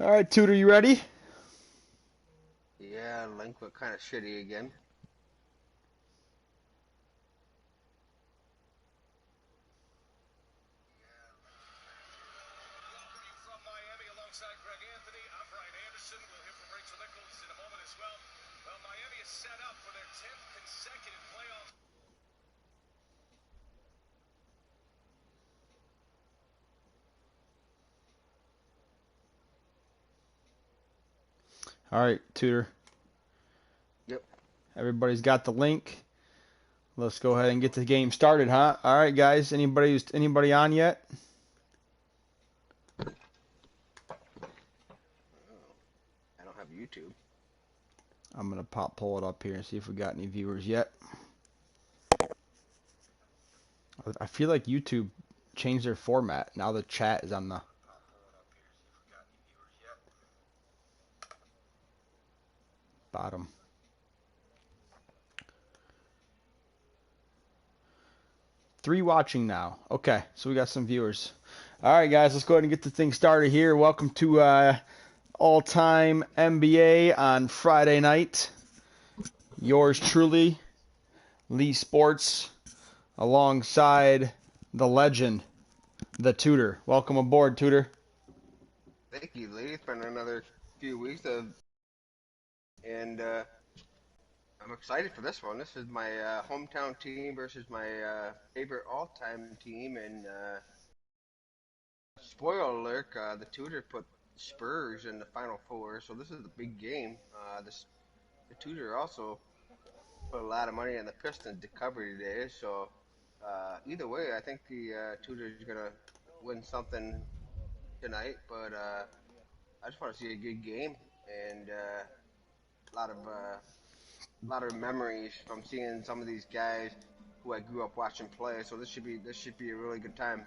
All right, Tudor, you ready? Yeah, Link looked kind of shitty again. All right, Tudor. Yep. Everybody's got the link. Let's go ahead and get the game started, huh? All right, guys. Anybody on yet? Oh, I don't have YouTube. I'm gonna pull it up here and see if we got any viewers yet. I feel like YouTube changed their format. Now the chat is on the bottom. Three watching now. Okay, so we got some viewers. All right, guys, let's go ahead and get the thing started here. Welcome to all-time NBA on Friday night. Yours truly, Lee Sports, alongside the legend, the Tudor. Welcome aboard, Tudor. Thank you, Lee. It's been another few weeks and I'm excited for this one. This is my hometown team versus my favorite all-time team. And spoiler alert, the Tudor put Spurs in the Final Four, so this is a big game. The Tudor also put a lot of money on the Pistons to cover today, so either way, I think the Tudor is gonna win something tonight. But I just want to see a good game and a lot of memories from seeing some of these guys who I grew up watching play. So this should be a really good time.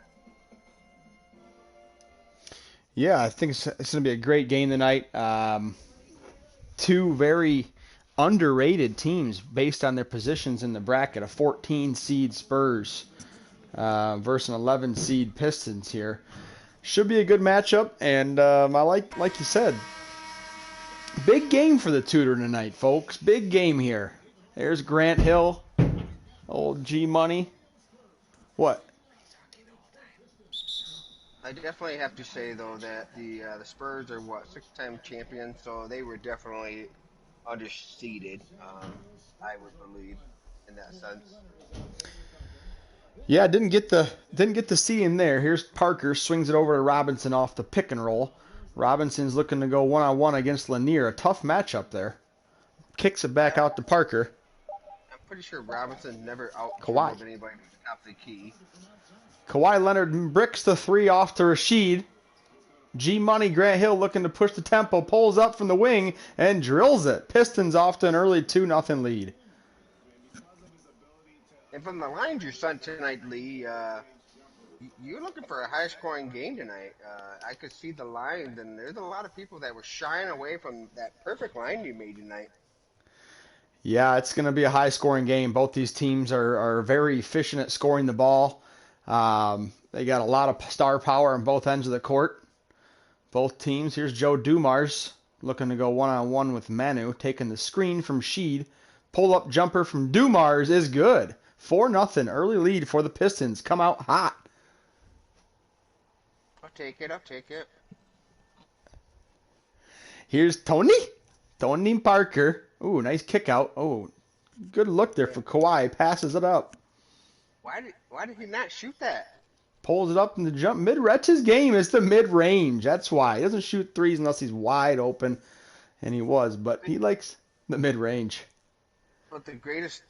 Yeah, I think it's going to be a great game tonight. Two very underrated teams based on their positions in the bracket. A 14 seed Spurs versus an 11 seed Pistons here. Should be a good matchup, and I like you said, big game for the Tudor tonight, folks. Big game here. There's Grant Hill, old G Money. What? I definitely have to say though that the Spurs are what, six-time champions, so they were definitely underseeded. I would believe in that sense. Yeah, didn't get the C in there. Here's Parker, swings it over to Robinson off the pick and roll. Robinson's looking to go one-on-one against Lanier. A tough matchup there. Kicks it back Yeah, out to Parker. I'm pretty sure Robinson never out Kawhi. dribbled anybody to the top of the key. Kawhi Leonard bricks the three off to Rashid. G Money, Grant Hill looking to push the tempo, pulls up from the wing and drills it. Pistons off to an early 2-0 lead. And from the lines you sent tonight, Lee, you're looking for a high-scoring game tonight. I could see the lines, and there's a lot of people that were shying away from that perfect line you made tonight. Yeah, it's going to be a high-scoring game. Both these teams are very efficient at scoring the ball. They got a lot of star power on both ends of the court. Both teams. Here's Joe Dumars looking to go one-on-one with Manu, taking the screen from Sheed. Pull-up jumper from Dumars is good. 4-0 early lead for the Pistons. Come out hot. I'll take it. I'll take it. Here's Tony Parker. Ooh, nice kick out. Oh, good look there Yeah. for Kawhi. Passes it up. Why did he not shoot that? Pulls it up in the jump. That's his game. It's the mid-range. That's why. He doesn't shoot threes unless he's wide open. And he was, but he likes the mid-range. But the greatest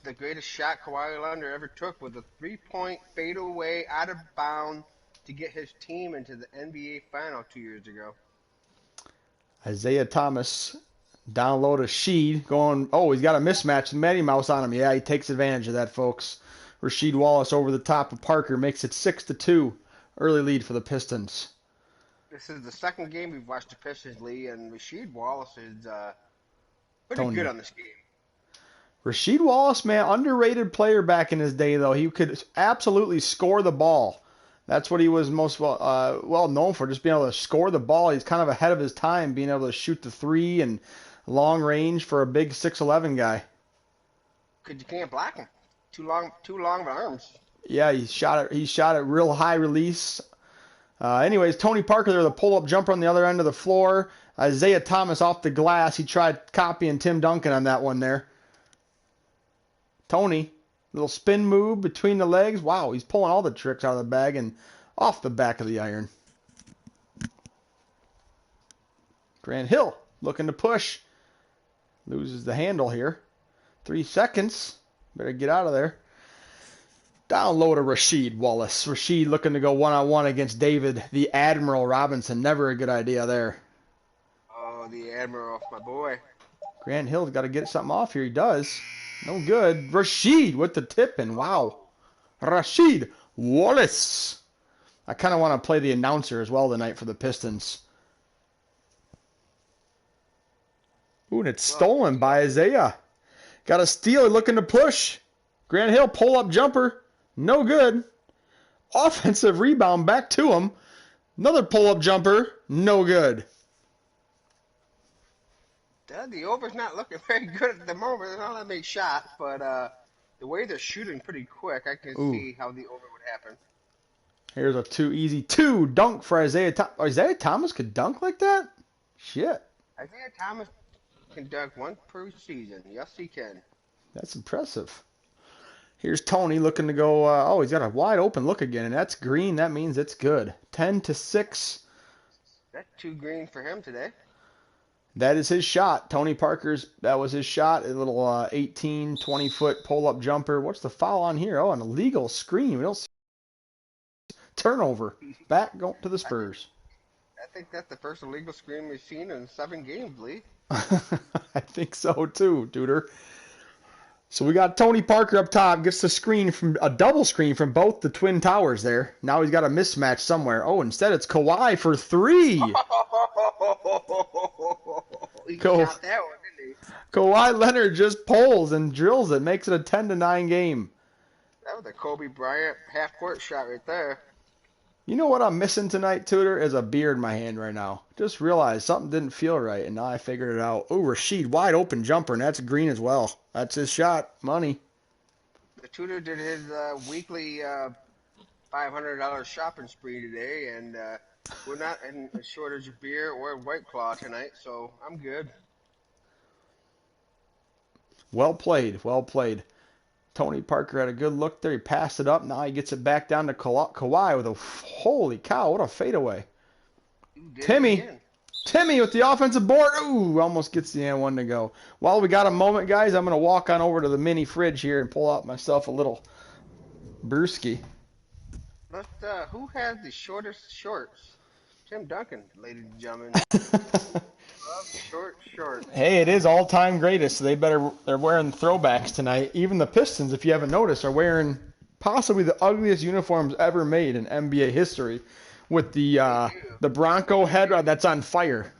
shot Kawhi Leonard ever took was a three-point fadeaway out of bounds to get his team into the NBA final 2 years ago. Isaiah Thomas down low to Sheed. Going, oh, he's got a mismatch. Matty Mouse on him. Yeah, he takes advantage of that, folks. Rasheed Wallace over the top of Parker makes it 6-2. Early lead for the Pistons. This is the second game we've watched the Pistons, Lee, and Rasheed Wallace is pretty good Tony. on this game. Rasheed Wallace, man, underrated player back in his day, though. He could absolutely score the ball. That's what he was most well known for, just being able to score the ball. He's kind of ahead of his time, being able to shoot the three and long range for a big 6'11" guy. Cause you can't block him. Too long of arms. Yeah, he shot it. He shot it real high release. Anyways, Tony Parker there, the pull-up jumper on the other end of the floor. Isaiah Thomas off the glass. He tried copying Tim Duncan on that one there. Tony, little spin move between the legs. Wow, he's pulling all the tricks out of the bag and off the back of the iron. Grant Hill looking to push. Loses the handle here. 3 seconds. Better get out of there. Down low to Rasheed Wallace. Rasheed looking to go one-on-one against David, the Admiral Robinson. Never a good idea there. Oh, the Admiral, my boy. Grant Hill's got to get something off here. He does. No good. Rasheed with the tip and wow. Rasheed Wallace. I kind of want to play the announcer as well tonight for the Pistons. Ooh, and it's stolen by Isaiah. Got a steal, looking to push. Grant Hill, pull-up jumper. No good. Offensive rebound back to him. Another pull-up jumper. No good. The over's not looking very good at the moment. They're not that big shot, but the way they're shooting pretty quick, I can see how the over would happen. Here's a easy two dunk for Isaiah Thomas. Isaiah Thomas could dunk like that? Shit. Isaiah Thomas can dunk one per season. Yes, he can. That's impressive. Here's Tony looking to go. Oh, he's got a wide open look again, and that's green. That means it's good. 10-6. That's too green for him today. That is his shot. Tony Parker's, that was his shot. A little 18, 20-foot pull-up jumper. What's the foul on here? Oh, an illegal screen. We don't see turnover. Back going to the Spurs. I think that's the first illegal screen we've seen in 7 games, Lee. I think so too, Tudor. So we got Tony Parker up top, gets the screen from a double screen from both the Twin Towers there. Now he's got a mismatch somewhere. Oh, instead it's Kawhi for 3. He got that one, didn't he? Kawhi Leonard just pulls and drills it, makes it a 10-9 game. That was a Kobe Bryant half-court shot right there. You know what I'm missing tonight, Tudor? Is a beer in my hand right now. Just realized something didn't feel right, and now I figured it out. Oh, Rasheed, wide open jumper, and that's green as well. That's his shot. Money. The Tudor did his weekly $500 shopping spree today, and we're not in a shortage of beer or White Claw tonight, so I'm good. Well played. Well played. Tony Parker had a good look there. He passed it up. Now he gets it back down to Kawhi with a holy cow, what a fadeaway. Timmy with the offensive board. Ooh, almost gets the and one to go. While we got a moment, guys, I'm going to walk on over to the mini fridge here and pull out myself a little brewski. Who has the shortest shorts? Tim Duncan, ladies and gentlemen. Short. Hey, it is all-time greatest, so they're wearing throwbacks tonight. Even the Pistons, if you haven't noticed, are wearing possibly the ugliest uniforms ever made in NBA history with the Bronco head that's on fire.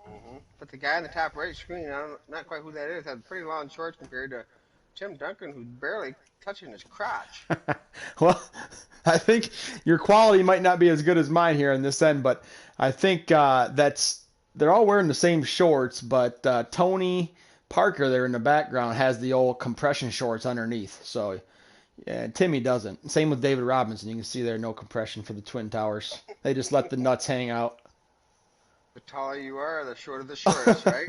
Mm-hmm. But the guy in the top right screen, not quite who that is, has pretty long shorts compared to Tim Duncan, who's barely touching his crotch. Well, I think your quality might not be as good as mine here in this end, but I think they're all wearing the same shorts, but Tony Parker there in the background has the old compression shorts underneath. So, yeah, Timmy doesn't. Same with David Robinson. You can see there no compression for the Twin Towers. They just let the nuts hang out. The taller you are, the shorter the shorts, right?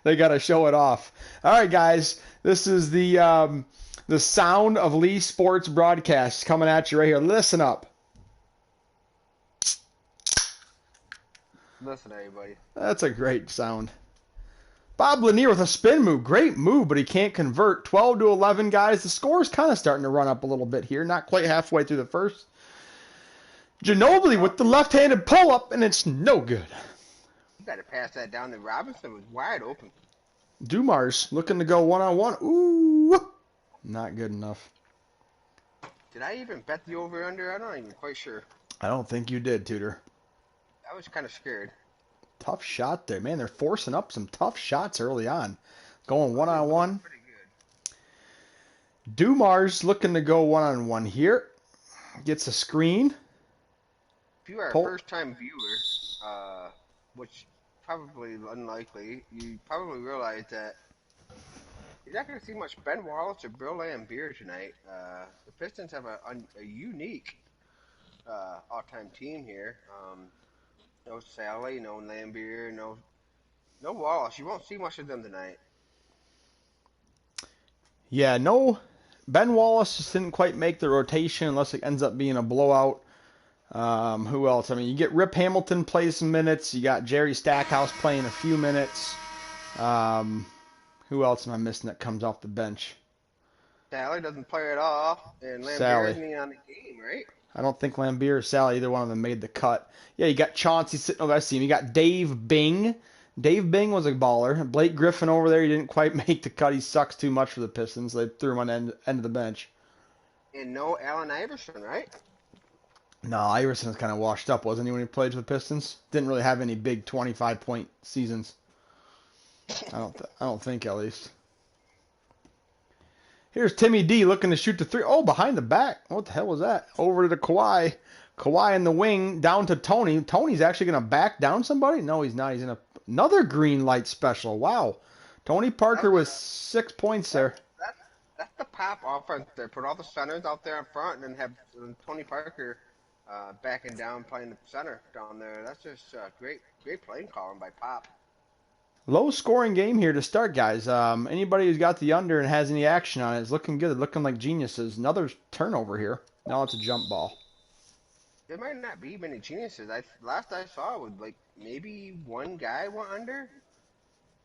They got to show it off. All right, guys. This is the sound of Lee Sports broadcast coming at you right here. Listen up. Listen, everybody. That's a great sound. Bob Lanier with a spin move. Great move, but he can't convert. 12-11, guys. The score's kind of starting to run up a little bit here. Not quite halfway through the first. Ginobili with the left-handed pull-up, and it's no good. You got to pass that down to Robinson. Was wide open. Dumars looking to go one-on-one. Ooh. Not good enough. Did I even bet the over-under? I'm not even quite sure. I don't think you did, Tudor. I was kind of scared. Tough shot there. Man, they're forcing up some tough shots early on. Going one-on-one. Pretty good. Dumars looking to go one-on-one here. Gets a screen. If you are a Pull. first-time viewer, which probably unlikely, you probably realize that you're not going to see much Ben Wallace or Bill Lambier tonight. The Pistons have a unique all-time team here. No Sally, no Lambier, no Wallace. You won't see much of them tonight. Yeah, no. Ben Wallace just didn't quite make the rotation unless it ends up being a blowout. Who else? I mean, you get Rip Hamilton play some minutes. You got Jerry Stackhouse playing a few minutes. Um, who else am I missing that comes off the bench? Sally doesn't play at all, and Lambier Sally. isn't even on the game, right? I don't think Lambier or Sally, either one of them made the cut. Yeah, you got Chauncey sitting over. I see him. You got Dave Bing. Dave Bing was a baller. Blake Griffin over there, he didn't quite make the cut. He sucks too much for the Pistons. They threw him on the end of the bench. And no Allen Iverson, right? No, Iverson was kind of washed up, wasn't he, when he played for the Pistons? Didn't really have any big 25-point seasons. I don't think, at least. Here's Timmy D looking to shoot the three. Oh, behind the back. What the hell was that? Over to Kawhi. Kawhi in the wing, down to Tony. Tony's actually going to back down somebody? No, he's not. He's in another green light special. Wow. Tony Parker That's with 6 points that's there. that's that's the pop offense there. Put all the centers out there in front, and then have Tony Parker backing down, playing the center down there. That's just great playing calling by Pop. Low scoring game here to start, guys. Anybody who's got the under and has any action on it is looking good. Looking like geniuses. Another turnover here. Now it's a jump ball. There might not be many geniuses. Last I saw was like maybe one guy went under.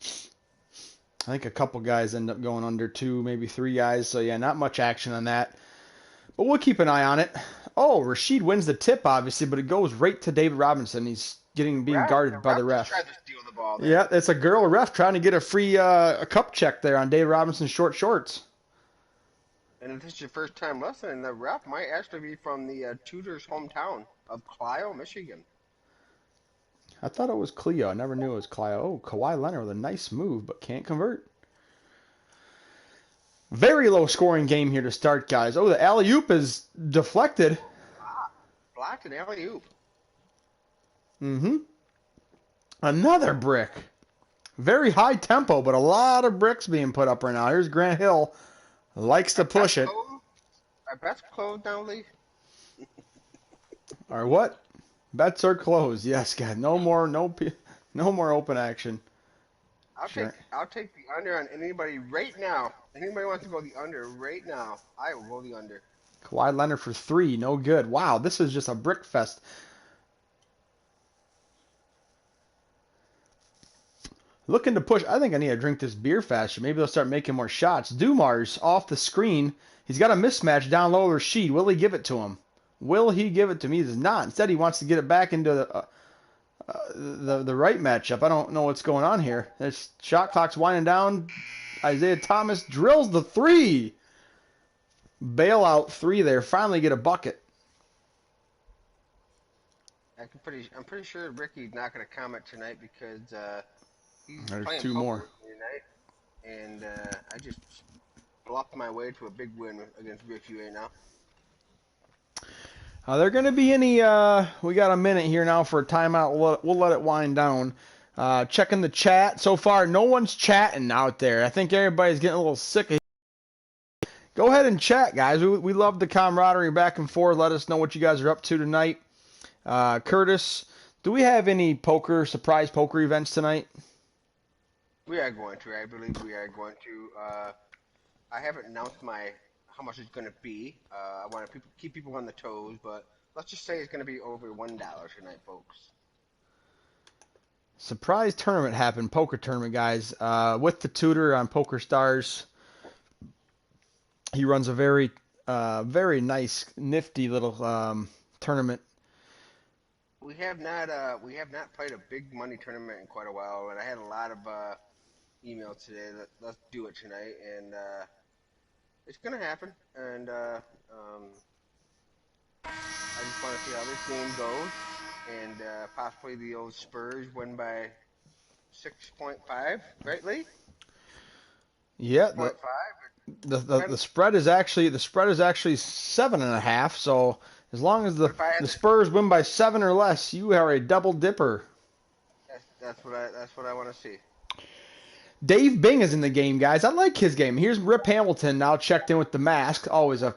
I think a couple guys end up going under two, maybe three guys. So, yeah, not much action on that. But we'll keep an eye on it. Oh, Rashid wins the tip, obviously, but it goes right to David Robinson. He's being The guarded by the ref just ref. tried to steal the ball there. Yeah, it's a girl ref trying to get a free a cup check there on David Robinson's short shorts. And if this is your first time listening, the ref might actually be from the Tudors' hometown of Clio, Michigan. I thought it was Cleo. I never knew it was Clio. Oh, Kawhi Leonard with a nice move, but can't convert. Very low scoring game here to start, guys. Oh, the alley-oop is deflected. Blocked an alley-oop. Mm-hmm. Another brick. Very high tempo, but a lot of bricks being put up right now. Here's Grant Hill. Likes to push it. Our bet's closed now, Lee. Or what? Bets are closed. Yes, God. No more open action. I'll take the under on anybody right now. Anybody wants to go the under right now, I will go the under. Kawhi Leonard for 3. No good. Wow, this is just a brick fest. Looking to push. I think I need to drink this beer faster. Maybe they'll start making more shots. Dumars off the screen. He's got a mismatch down low with Rashid. Will he give it to him? Will he give it to me? He does not. Instead, he wants to get it back into the right matchup. I don't know what's going on here. This shot clock's winding down. Isaiah Thomas drills the 3. Bailout 3 there. Finally get a bucket. I'm pretty sure Ricky's not going to comment tonight because he's There's playing 2 more. tonight, and I just bluffed my way to a big win against Ricky right now. Are there going to be any, we got a minute here now for a timeout. We'll let it wind down. Checking the chat. So far, no one's chatting out there. I think everybody's getting a little sick of it. Go ahead and chat, guys. We love the camaraderie back and forth. Let us know what you guys are up to tonight. Curtis, do we have any surprise poker events tonight? We are going to. I believe we are going to. I haven't announced how much it's going to be. I want to keep people on the toes, but let's just say it's going to be over $1 tonight, folks. Surprise tournament happened, poker tournament, guys. With the tutor on Poker Stars. He runs a very nice, nifty little tournament. We have not played a big money tournament in quite a while, and I had a lot of emails today that let's do it tonight, and it's gonna happen. And I just want to see how this game goes, and possibly the old Spurs win by 6.5, right, Lee? Yeah, 6.5. the spread is actually 7.5. So As long as But if I had the to, Spurs win by 7 or less, you are a double dipper. that's what I want to see. Dave Bing is in the game, guys. I like his game. Here's Rip Hamilton now checked in with the mask. Always a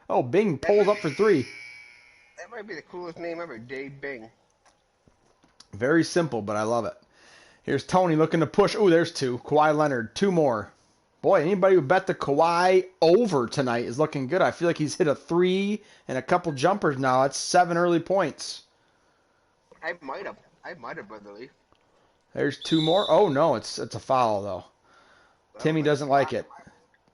oh, Bing That pulls up for three. that might be the coolest name ever, Dave Bing. Very simple, but I love it. Here's Tony looking to push. Oh, there's two. Kawhi Leonard, two more. Boy, anybody who bet the Kawhi over tonight is looking good. I feel like he's hit a three and a couple jumpers now. That's 7 early points. I might have, Brother Lee. There's two more. Oh no, it's a foul though. That was Timmy like a doesn't like block. it.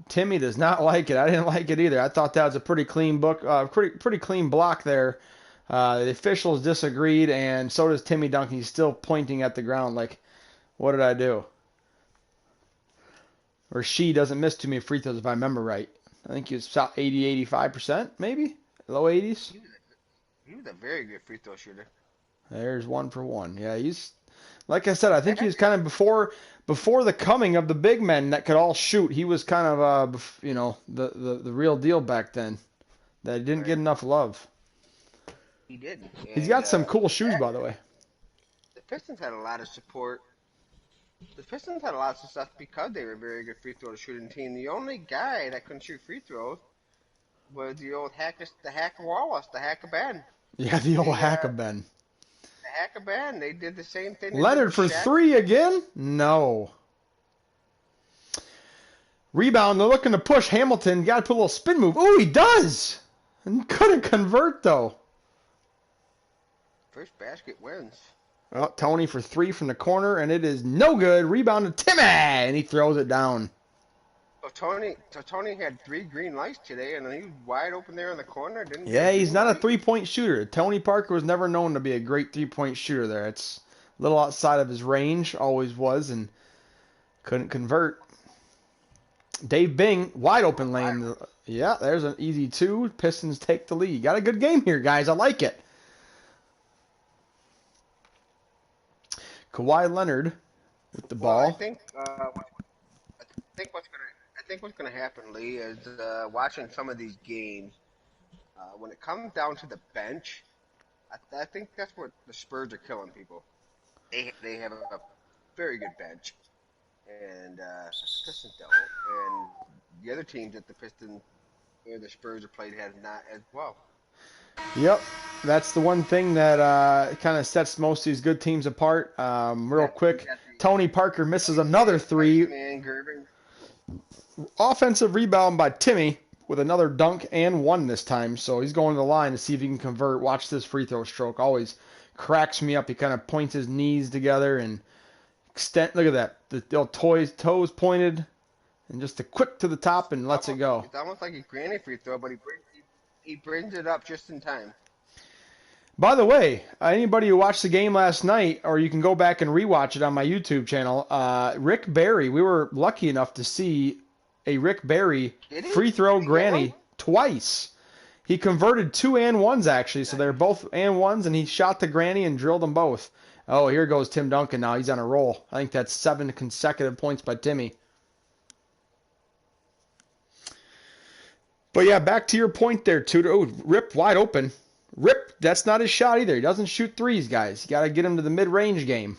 Timmy does not like it. I didn't like it either. I thought that was a pretty clean pretty clean block there. The officials disagreed, and so does Timmy Duncan. He's still pointing at the ground like, what did I do? Or she doesn't miss too many free throws if I remember right. I think he was about 80, 85%, maybe? Low 80s? He was a very good free throw shooter. There's 1 for 1. Yeah, he's like I said, I think he was kind of before the coming of the big men that could all shoot. He was kind of the real deal back then. That didn't get Right. enough love. He didn't. He's And got some cool shoes, by the way. the Pistons had a lot of support. The Pistons had a lot of success because they were a very good free throw shooting team. The only guy that couldn't shoot free throws was the old the Hacker Wallace, the Hacker Ben. Yeah, the old They, Hackabin. the Hacker Ben. They did the same thing. They did Leonard with for Shaq. three again? No. Rebound. They're looking to push Hamilton. Got to put a little spin move. Oh, he does. And couldn't convert though. First basket wins. Well, Tony for three from the corner, and it is no good. Rebound to Timmy, and he throws it down. So Tony had 3 green lights today, and he was wide open there in the corner. Didn't Yeah, get he's green not a light. three-point shooter. Tony Parker was never known to be a great three-point shooter there. It's a little outside of his range, always was, and couldn't convert. Dave Bing, wide open lane. Yeah, there's an easy two. Pistons take the lead. Got a good game here, guys. I like it. Kawhi Leonard with the Well, ball. I think what's gonna happen, Lee, is watching some of these games. When it comes down to the bench, I think that's what the Spurs are killing people. They have a very good bench, and the Pistons don't. And the other teams that the Pistons or the Spurs have played have not as well. Yep, that's the one thing that kind of sets most of these good teams apart. Real quick, You got Tony Parker misses another three. Man, Gervin. Offensive rebound by Timmy with another dunk and one this time. So he's going to the line to see if he can convert. Watch this free throw stroke. Always cracks me up. He kind of points his knees together and extend. Look at that. The old toes pointed and just a quick to the top and lets it go. It's almost like a granny free throw, but he brings it up just in time. By the way, anybody who watched the game last night, or you can go back and rewatch it on my YouTube channel, Rick Barry, we were lucky enough to see a Rick Barry Did he? free throw Did he get granny one? twice. He converted 2 and 1s actually, so they're both and 1s, and he shot the granny and drilled them both. Oh, here goes Tim Duncan now. He's on a roll. I think that's 7 consecutive points by Timmy. But yeah, back to your point there, Tudor. Oh, Rip wide open. Rip, that's not his shot either. He doesn't shoot threes, guys. You got to get him to the mid-range game.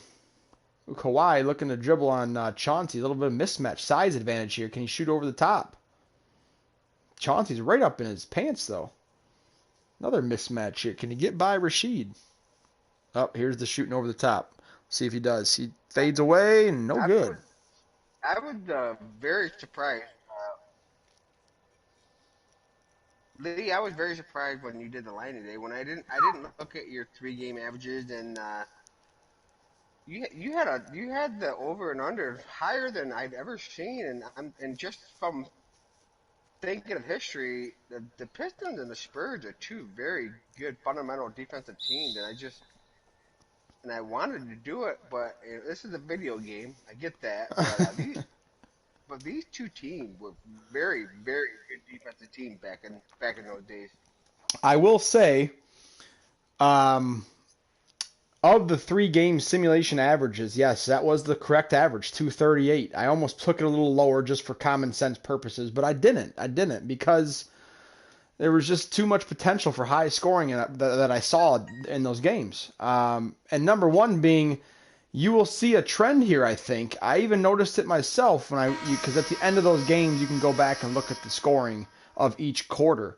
Ooh, Kawhi looking to dribble on Chauncey. A little bit of mismatch size advantage here. Can he shoot over the top? Chauncey's right up in his pants, though. Another mismatch here. Can he get by Rashid? Oh, here's the shooting over the top. See if he does. He fades away and no good. I was very surprised. Lee, I was very surprised when you did the line today. When I didn't look at your 3-game averages, and you had the over and under higher than I've ever seen, and just from thinking of history, the Pistons and the Spurs are two very good fundamental defensive teams, and I wanted to do it, but this is a video game. I get that, but these two teams were very, very good defensive teams back in those days. I will say, of the 3-game simulation averages, yes, that was the correct average, 238. I almost took it a little lower just for common sense purposes, but I didn't. I didn't because there was just too much potential for high scoring that I saw in those games. And number one being, you will see a trend here. I think I even noticed it myself because at the end of those games you can go back and look at the scoring of each quarter,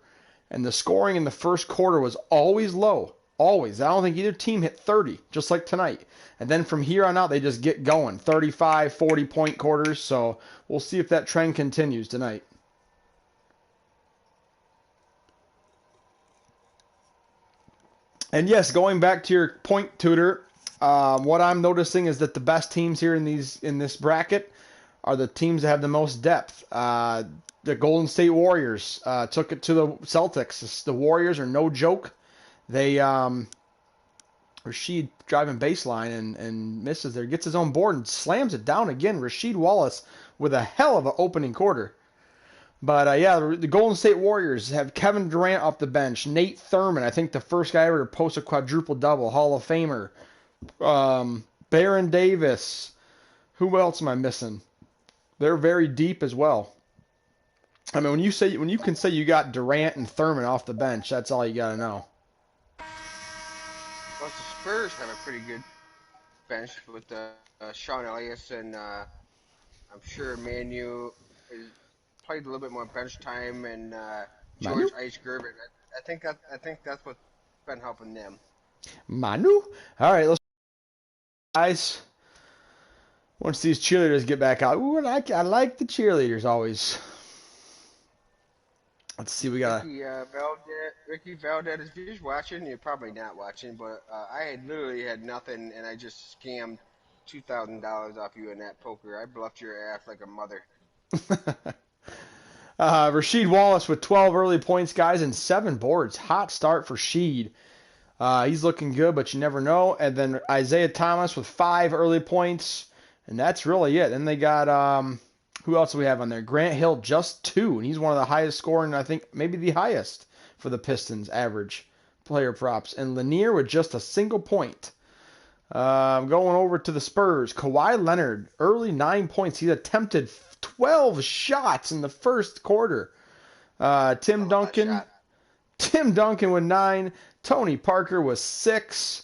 and the scoring in the first quarter was always low. Always. I don't think either team hit 30, just like tonight. And then from here on out, they just get going. 35, 40-point quarters. So we'll see if that trend continues tonight. And yes, going back to your point, Tutor, what I'm noticing is that the best teams here in this bracket are the teams that have the most depth. The Golden State Warriors took it to the Celtics. The Warriors are no joke. They Rashid driving baseline and misses there, gets his own board and slams it down again. Rasheed Wallace with a hell of an opening quarter. But yeah, the Golden State Warriors have Kevin Durant off the bench, Nate Thurman, I think the first guy ever to post a quadruple double, Hall of Famer, Baron Davis. Who else am I missing? They're very deep as well. I mean, when you can say you got Durant and Thurman off the bench, that's all you got to know. Well, the Spurs have a pretty good bench with Sean Elliott, and I'm sure Manu is played a little bit more bench time, and Manu, George Ice Gervin. I think that's what's been helping them. Manu. All right, let's guys. Once these cheerleaders get back out, ooh, I like the cheerleaders always. Let's see, we got Ricky Valdez, if you're watching, you're probably not watching, but I had literally had nothing, and I just scammed $2,000 off you in that poker. I bluffed your ass like a mother. a Rasheed Wallace with 12 early points, guys, and 7 boards. Hot start for Sheed. He's looking good, but you never know. And then Isaiah Thomas with 5 early points, and that's really it. Then they got who else do we have on there? Grant Hill, just 2, and he's one of the highest scoring, I think maybe the highest for the Pistons average player props. And Lanier with just a single point. Going over to the Spurs, Kawhi Leonard, early 9 points. He attempted 12 shots in the first quarter. Tim Duncan, Tim Duncan with 9. Tony Parker with 6.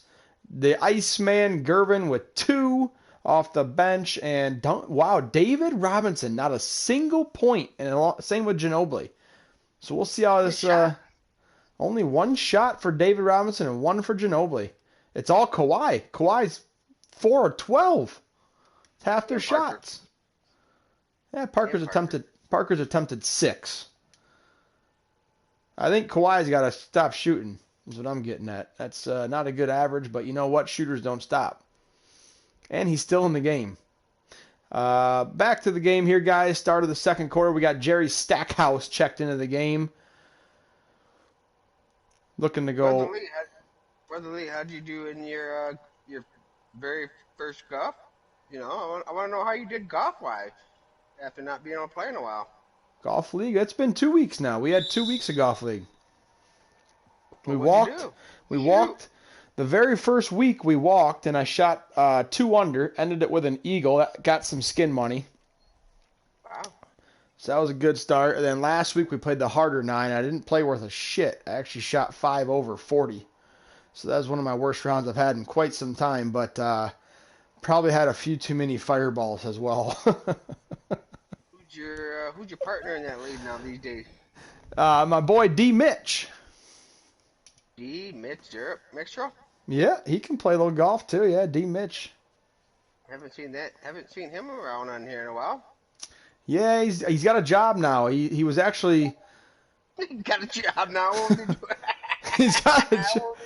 The Iceman Gervin with 2 off the bench. And wow, David Robinson, not a single point. And same with Ginobili. So we'll see how this. Only 1 shot for David Robinson and 1 for Ginobili. It's all Kawhi. Kawhi's 4 of 12. It's half their shots. Yeah, Parker's attempted 6. I think Kawhi's got to stop shooting, is what I'm getting at. That's not a good average, but you know what? Shooters don't stop. And he's still in the game. Back to the game here, guys. Start of the second quarter. We got Jerry Stackhouse checked into the game. Looking to go. Brother Lee, how'd you do in your very first golf? You know, I want to know how you did golf-wise after not being able to play in a while. Golf league? It's been 2 weeks now. We had 2 weeks of golf league. We walked. The very first week we walked, and I shot 2 under. Ended it with an eagle. Got some skin money. Wow. So that was a good start. And then last week we played the harder 9. I didn't play worth a shit. I actually shot 5 over 40. So that was one of my worst rounds I've had in quite some time. But probably had a few too many fireballs as well. Who's your partner in that league now these days? My boy D. Mitch. Mitchell? Yeah, he can play a little golf too. Yeah, D. Mitch. Haven't seen him around on here in a while. Yeah, he's got a job now. He was actually. He got a job now. What was he doing? He's got a job.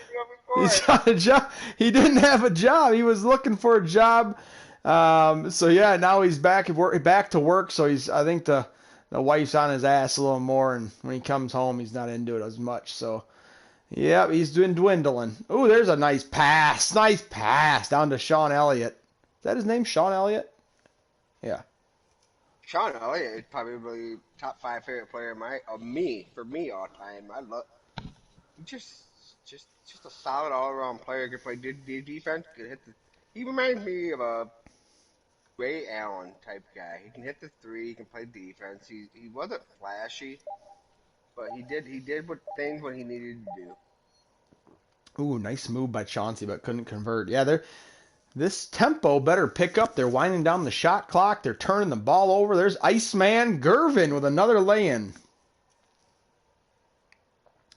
He's got a job. He didn't have a job. He was looking for a job. So yeah, now he's back to work. So I think the wife's on his ass a little more, and when he comes home, he's not into it as much. So yeah, he's doing dwindling. Oh, there's a nice pass down to Sean Elliott. Is that his name, Sean Elliott? Yeah. Sean Elliott is probably top 5 favorite player for me all time. I love just a solid all around player. Could play defense. He reminds me of a Ray Allen type guy. He can hit the 3. He can play defense. He wasn't flashy, but he did what things what he needed to do. Ooh, nice move by Chauncey, but couldn't convert. Yeah, this tempo better pick up. They're winding down the shot clock. They're turning the ball over. There's Iceman Gervin with another lay-in.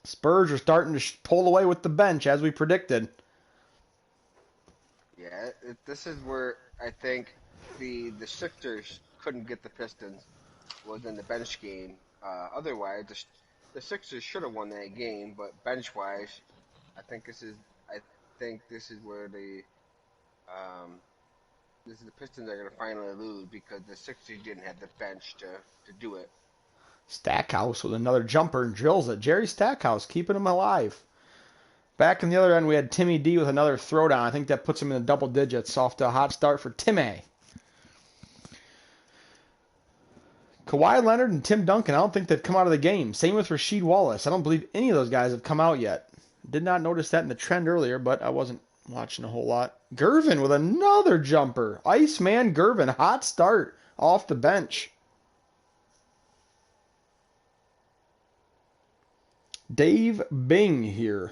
Spurs are starting to pull away with the bench, as we predicted. Yeah, this is where I think the Sixers couldn't get the Pistons was in the bench game. Otherwise, the Sixers should have won that game, but bench wise, I think this is I think this is where um, the Pistons are going to finally lose because the Sixers didn't have the bench to do it. Stackhouse with another jumper and drills it. Jerry Stackhouse keeping him alive. Back in the other end, we had Timmy D with another throwdown. I think that puts him in the double digits. Off to a hot start for Timmy. Kawhi Leonard and Tim Duncan, I don't think they've come out of the game. Same with Rasheed Wallace. I don't believe any of those guys have come out yet. Did not notice that in the trend earlier, but I wasn't watching a whole lot. Gervin with another jumper. Iceman Gervin, hot start off the bench. Dave Bing here,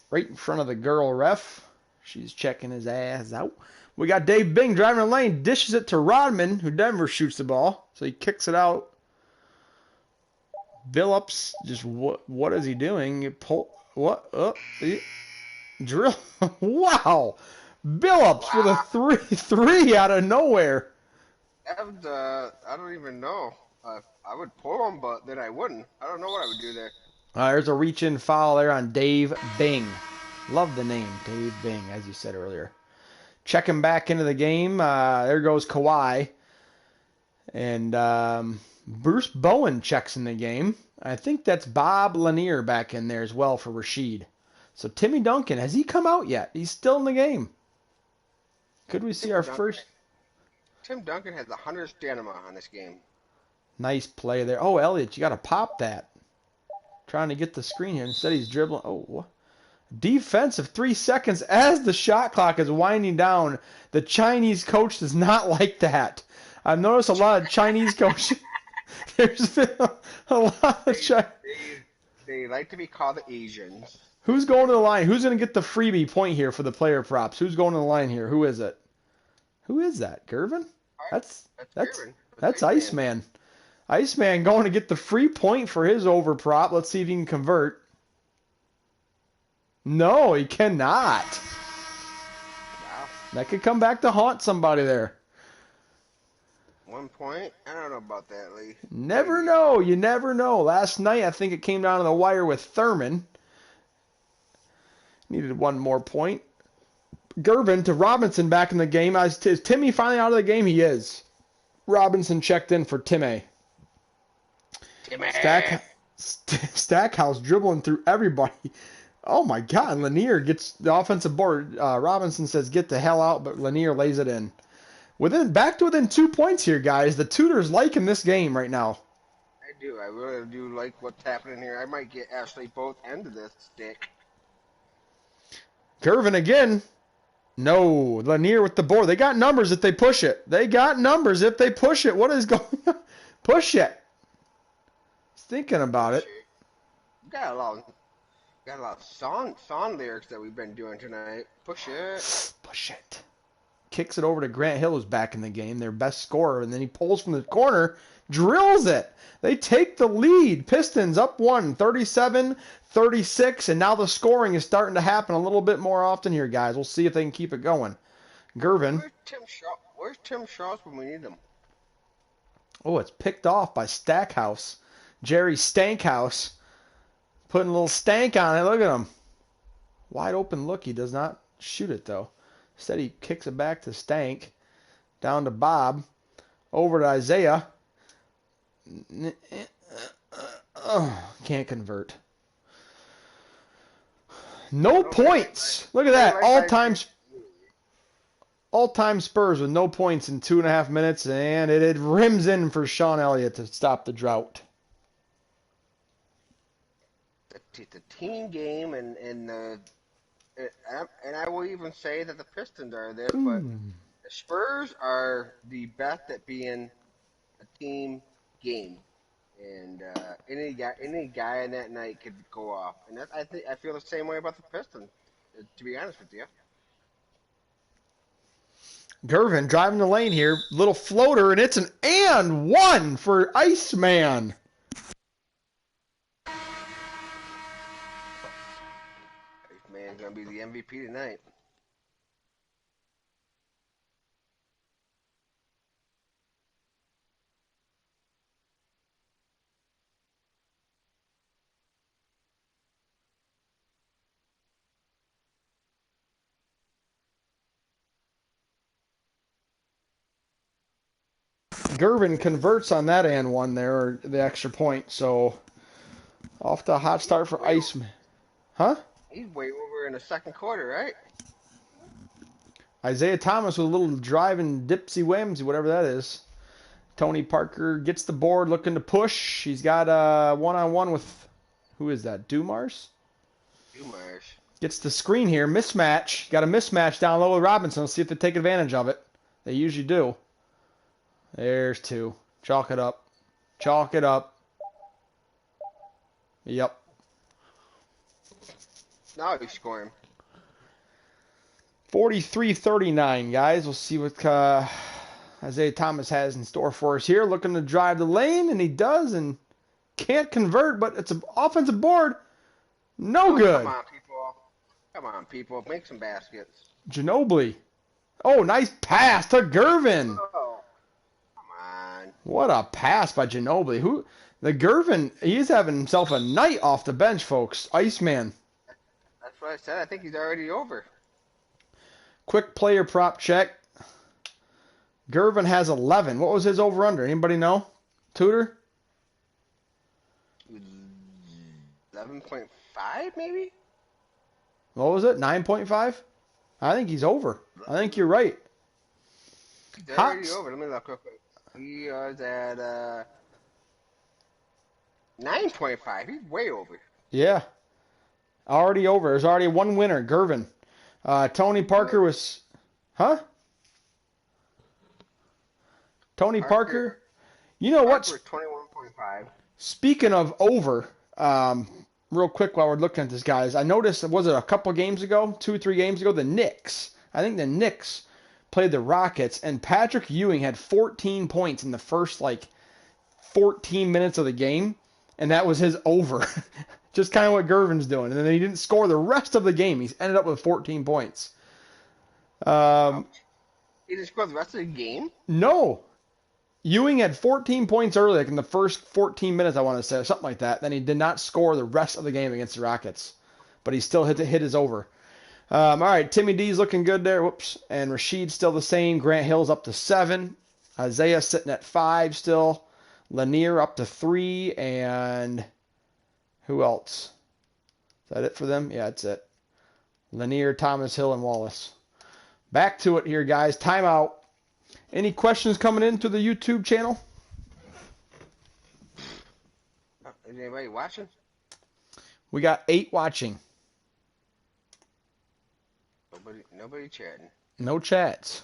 right in front of the girl ref. She's checking his ass out. We got Dave Bing driving the lane, dishes it to Rodman, who never shoots the ball, so he kicks it out. Billups, just what is he doing? You pull what? Drill. Wow. Billups with a Wow, three out of nowhere. that was, I don't even know. I would pull him, but then I wouldn't. I don't know what I would do there. There's a reach-in foul there on Dave Bing. Love the name, Dave Bing, as you said earlier. Checking back into the game. There goes Kawhi. And Bruce Bowen checks in the game. I think that's Bob Lanier back in there as well for Rasheed. So Timmy Duncan, has he come out yet? He's still in the game. Could we see Tim our Duncan, first Tim Duncan has 100 stamina on this game. nice play there? Oh, Elliott, you got to pop that. Trying to get the screen here. Instead, he's dribbling. Oh, what? Defensive 3 seconds as the shot clock is winding down. The Chinese coach does not like that. I've noticed a lot of Chinese coaches. There's been a lot of Chinese. They like to be called the Asians. Who's going to the line? Who's going to get the freebie point here for the player props? Who's going to the line here? Who is it? Who is that? Gervin? That's That's that's Gervin. that's Iceman. Iceman going to get the free point for his over prop. Let's see if he can convert. No, he cannot. Wow. That could come back to haunt somebody there. 1 point? I don't know about that, Lee. Never know. You never know. Last night, I think it came down to the wire with Thurman. Needed one more point. Gervin to Robinson back in the game. Is Timmy finally out of the game? He is. Robinson checked in for Timmy. Timmy. Stackhouse dribbling through everybody. Oh my God! Lanier gets the offensive board. Robinson says, "Get the hell out," but Lanier lays it in. Back to within 2 points here, guys. The Tudors liking this game right now. I do. I really do like what's happening here. I might get Ashley both ends of this stick. Gervin again. No, Lanier with the board. They got numbers if they push it. They got numbers if they push it. What is going on? Push it. Thinking about it. Got a lot of song lyrics that we've been doing tonight. Push it. Push it. Kicks it over to Grant Hill, who's back in the game, their best scorer, and then he pulls from the corner, drills it. They take the lead. Pistons up 37-36, and now the scoring is starting to happen a little bit more often here, guys. We'll see if they can keep it going. Gervin. Where's Tim Shaw when we need him? Oh, it's picked off by Stackhouse. Jerry Stankhouse putting a little stank on it. Look at him. Wide open look. He does not shoot it, though. Instead, he kicks it back to Stank. Down to Bob. Over to Isaiah. Can't convert. No points. Look at that. All-time Spurs with no points in 2.5 minutes, and it rims in for Sean Elliott to stop the drought. It's a team game, and I will even say that the Pistons are this, but the Spurs are the best at being a team game. and any guy in that night could go off. And I feel the same way about the Pistons. To be honest with you, Gervin driving the lane here. Little floater, and it's an and one for Iceman. this man's gonna be the MVP tonight. Gervin converts on that and one there, or the extra point. So off to a hot start for Iceman. Huh? He's way over in the second quarter, right? Isaiah Thomas with a little driving dipsy whimsy, whatever that is. Tony Parker gets the board looking to push. He's got a one-on-one with, who is that, Dumars? Dumars. Gets the screen here. Mismatch. Got a mismatch down low with Robinson. Let's see if they take advantage of it. They usually do. There's two. Chalk it up. Chalk it up. Yep. Now he's scoring. 43-39, guys. We'll see what Isaiah Thomas has in store for us here. Looking to drive the lane, and he does, and can't convert, but it's an offensive board. No good. Come on, people. Come on, people. Make some baskets. Ginobili. Oh, nice pass to Gervin. Oh, come on. What a pass by Ginobili. The Gervin, he's having himself a night off the bench, folks. Iceman. That's what I said. I think he's already over. Quick player prop check. Gervin has 11. What was his over-under? Anybody know? Tudor? 11.5, maybe? What was it? 9.5? I think he's over. I think you're right. He's already over. Let me look real quick. He was at 9.5. He's way over. Yeah. Already over. There's already one winner, Gervin. Tony Parker was... Huh? Tony Parker. You know what? 21.5. Speaking of over, real quick while we're looking at this, guys, I noticed, was it a couple games ago, 2 or 3 games ago, the Knicks. I think the Knicks played the Rockets, and Patrick Ewing had 14 points in the first, 14 minutes of the game, and that was his over. Just kind of what Gervin's doing. And then he didn't score the rest of the game. He's ended up with 14 points. He didn't score the rest of the game? No. Ewing had 14 points early, in the first 14 minutes, I want to say, or something like that. Then he did not score the rest of the game against the Rockets. But he still hit his over. All right, Timmy D's looking good there. Whoops. And Rasheed's still the same. Grant Hill's up to 7. Isaiah sitting at 5 still. Lanier up to 3. And who else? Is that it for them? Yeah, that's it. Lanier, Thomas, Hill, and Wallace. Back to it here, guys. Timeout. Any questions coming into the YouTube channel? Is anybody watching? We got 8 watching. Nobody chatting. No chats.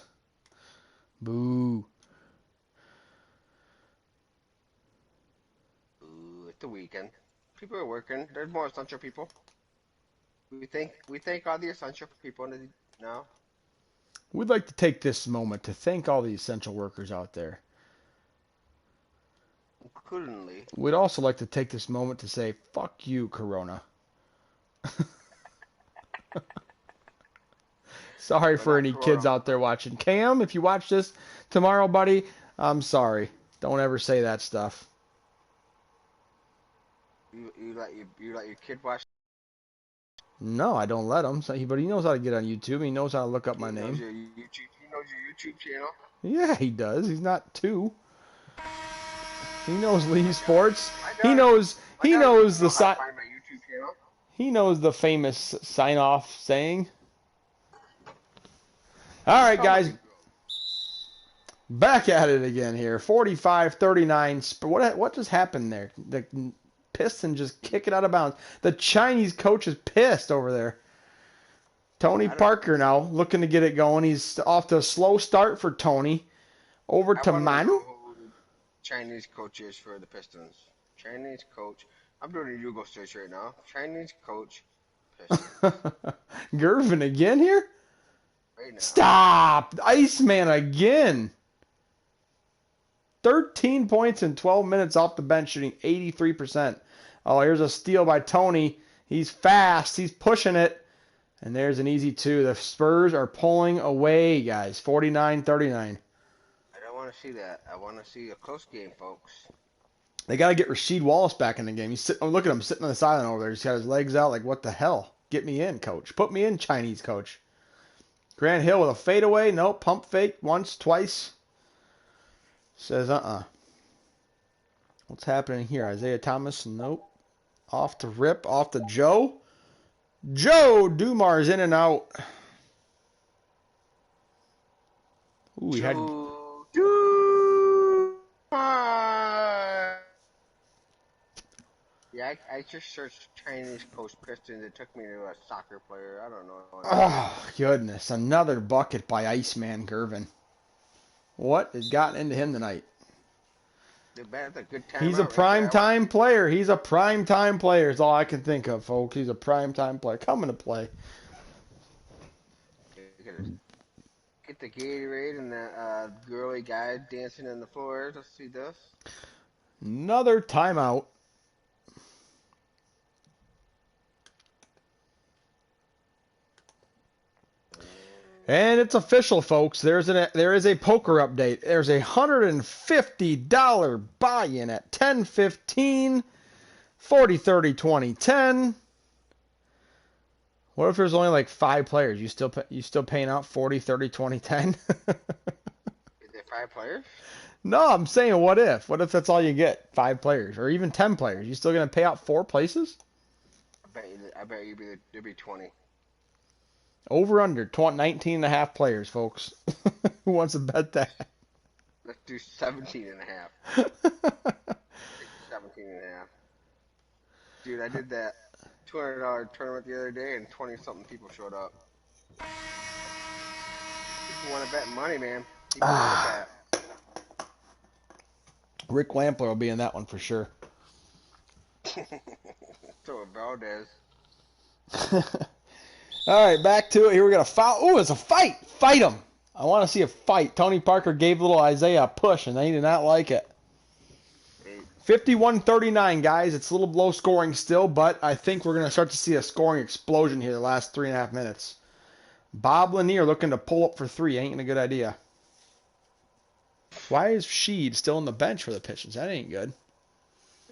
Boo. Ooh, it's the weekend. People are working. There's more essential people. We thank all the essential people now. We'd like to take this moment to thank all the essential workers out there. Including. We'd also like to take this moment to say, fuck you, Corona. Sorry for any kids out there watching. Cam, if you watch this tomorrow, buddy, I'm sorry. Don't ever say that stuff. You let your kid watch? No, I don't let him. But he knows how to get on YouTube. He knows how to look up my name. He knows your YouTube channel? Yeah, he does. He's not 2. He knows Lee Sports. He knows the He knows the famous sign-off saying. All right, guys. Back at it again here. 45-39. What just happened there? The Pistons just kick it out of bounds. The Chinese coach is pissed over there. Tony Parker now looking to get it going. He's off to a slow start for Tony. Over to Manu. Chinese coaches for the Pistons. Chinese coach. I'm doing a Google search right now. Chinese coach, Pistons. Gervin again here? Right now. Stop! Iceman again. 13 points in 12 minutes off the bench, shooting 83%. Oh, here's a steal by Tony. He's fast. He's pushing it. And there's an easy two. The Spurs are pulling away, guys. 49-39. I don't want to see that. I want to see a close game, folks. They got to get Rasheed Wallace back in the game. Oh, look at him sitting on the sideline over there. He's got his legs out like, what the hell? Get me in, coach. Put me in, Chinese coach. Grant Hill with a fadeaway. Nope. Pump fake once, twice. Says, What's happening here? Isaiah Thomas, nope. Off to Rip, off to Joe. Joe Dumars in and out. Ooh, he had. Yeah, I just searched Chinese coach Pistons. It took me to a soccer player. I don't know. Oh, goodness. Another bucket by Iceman Gervin. What has gotten into him tonight? That's a good time. He's a prime time player. He's a prime time player. Is all I can think of, folks. He's a prime time player. Coming to play. Get the Gatorade and the girly guy dancing on the floor. Let's see this. Another timeout. And it's official, folks. There is a poker update. There's a $150 buy-in at 10-15, 40-30, 20-10. What if there's only like 5 players? You still paying out 40-30, 20-10? Is there 5 players? No, I'm saying what if? What if that's all you get? 5 players or even 10 players? You still gonna pay out 4 places? I bet there'd be 20. Over under 19 and a half players, folks. Who wants to bet that? Let's do 17 and a half. 17 and a half. Dude, I did that $200 tournament the other day and 20-something people showed up. People want to bet money, man. People want to bet. Rick Lampler will be in that one for sure. So Valdez. All right, back to it. Here we got a foul. Oh, it's a fight. Fight him. I want to see a fight. Tony Parker gave little Isaiah a push, and they did not like it. 51-39, guys. It's a little low scoring still, but I think we're going to start to see a scoring explosion here the last 3.5 minutes. Bob Lanier looking to pull up for 3. Ain't a good idea. Why is Sheed still on the bench for the Pistons? That ain't good.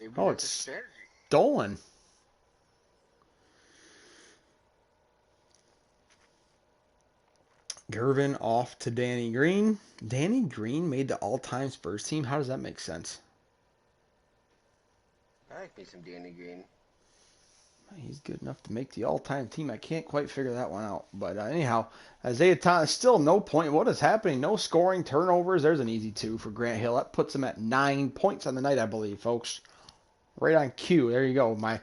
Maybe Oh, it's it's a strategy. stolen. Gervin off to Danny Green. Danny Green made the all-time Spurs team. How does that make sense? I like me some Danny Green. He's good enough to make the all-time team. I can't quite figure that one out. But anyhow, Isaiah Thomas, still no point. What is happening? No scoring, turnovers. There's an easy 2 for Grant Hill. That puts him at 9 points on the night, I believe, folks. Right on cue. There you go. My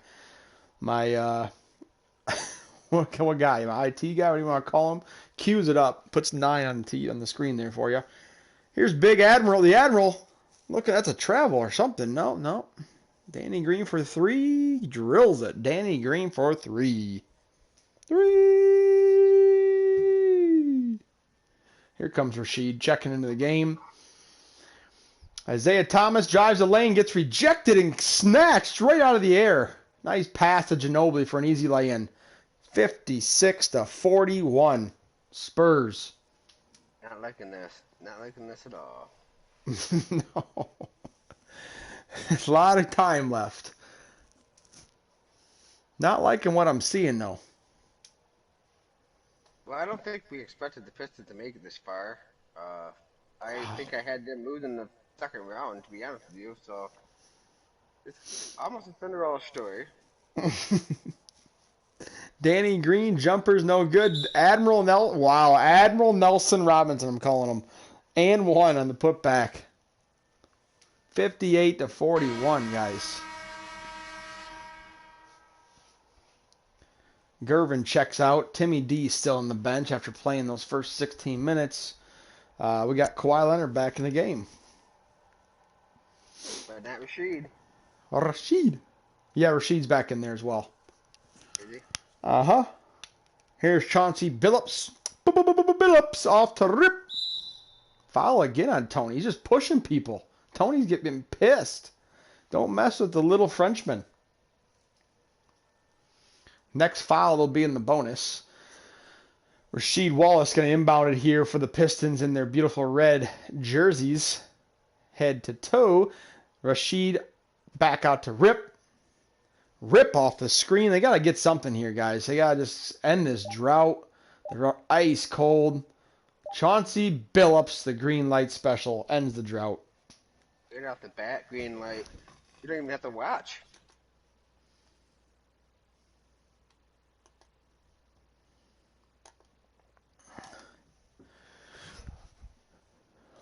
what guy? My IT guy? What do you want to call him? Cues it up. Puts 9 on the screen there for you. Here's Big Admiral. The Admiral. Look, that's a travel or something. No. Danny Green for 3. Drills it. Danny Green for 3. 3. Here comes Rasheed checking into the game. Isaiah Thomas drives the lane, gets rejected and snatched right out of the air. Nice pass to Ginobili for an easy lay-in. 56-41. Spurs. Not liking this. Not liking this at all. No. There's a lot of time left. Not liking what I'm seeing, though. Well, I don't think we expected the Pistons to make it this far. I think I had them moving in the second round, to be honest with you. So it's almost a Cinderella story. Danny Green, jumpers no good. Admiral Nelson Robinson, I'm calling him. And 1 on the putback. 58-41, guys. Gervin checks out. Timmy D still on the bench after playing those first 16 minutes. We got Kawhi Leonard back in the game. But not Rasheed. Rashid. Yeah, Rashid's back in there as well. Is he? Uh-huh. Here's Chauncey Billups. Billups off to rip. Foul again on Tony. He's just pushing people. Tony's getting pissed. Don't mess with the little Frenchman. Next foul will be in the bonus. Rasheed Wallace going to inbound it here for the Pistons in their beautiful red jerseys. Head to toe. Rasheed back out to Rip. Rip off the screen. They got to get something here, guys. They got to just end this drought. They're ice cold. Chauncey Billups, the green light special, ends the drought. Right off the bat, green light. You don't even have to watch.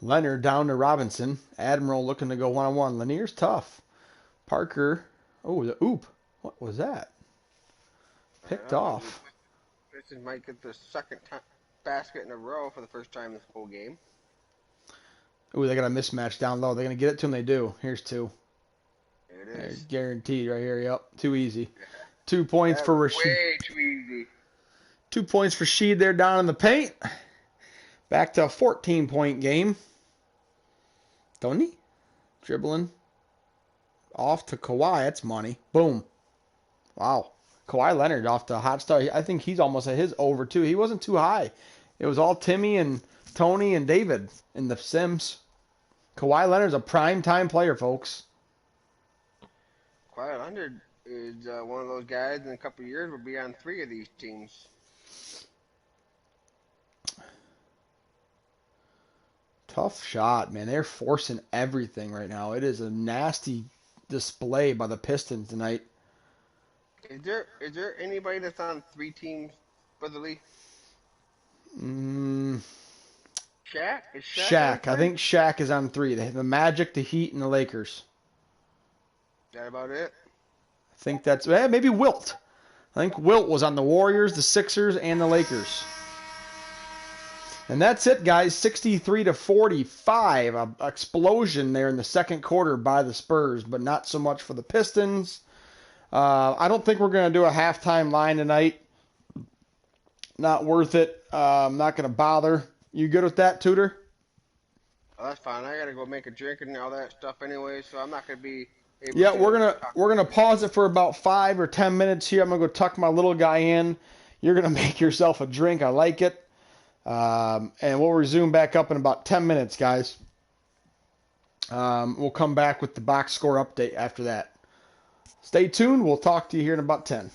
Leonard down to Robinson. Admiral looking to go one-on-one. Lanier's tough. Parker. Oh, the oop. What was that? Picked The off. Pistons might get the second basket in a row for the first time this whole game. Ooh, they got a mismatch down low. They're going to get it to him. They do. Here's two. There it They're is. guaranteed right here. Yep. Too easy. 2 points That for was Rashid. way too easy. 2 points for Sheed there down in the paint. Back to a 14-point game. Tony dribbling off to Kawhi. That's money. Boom. Wow. Kawhi Leonard off to a hot start. I think he's almost at his over, too. He wasn't too high. It was all Timmy and Tony and David in the Sims. Kawhi Leonard's a prime time player, folks. Kawhi Leonard is one of those guys in a couple of years will be on 3 of these teams. Tough shot, man. They're forcing everything right now. It is a nasty display by the Pistons tonight. Is there anybody that's on 3 teams for the league? Mm, Shaq? Is Shaq on Shaq. I 3? think Shaq is on three. The Magic, the Heat, and the Lakers. Is that about it? I think that's maybe Wilt. I think Wilt was on the Warriors, the Sixers, and the Lakers. And that's it, guys. 63 to 45. A explosion there in the second quarter by the Spurs, but not so much for the Pistons. I don't think we're going to do a halftime line tonight. Not worth it. I'm not going to bother. You good with that, Tudor? Oh, that's fine. I gotta go make a drink and all that stuff anyway, so I'm not gonna be able Yeah, we're to gonna talk. we're gonna pause it for about 5 or 10 minutes here. I'm gonna go tuck my little guy in. You're gonna make yourself a drink. I like it. And we'll resume back up in about 10 minutes, guys. We'll come back with the box score update after that. Stay tuned. We'll talk to you here in about 10.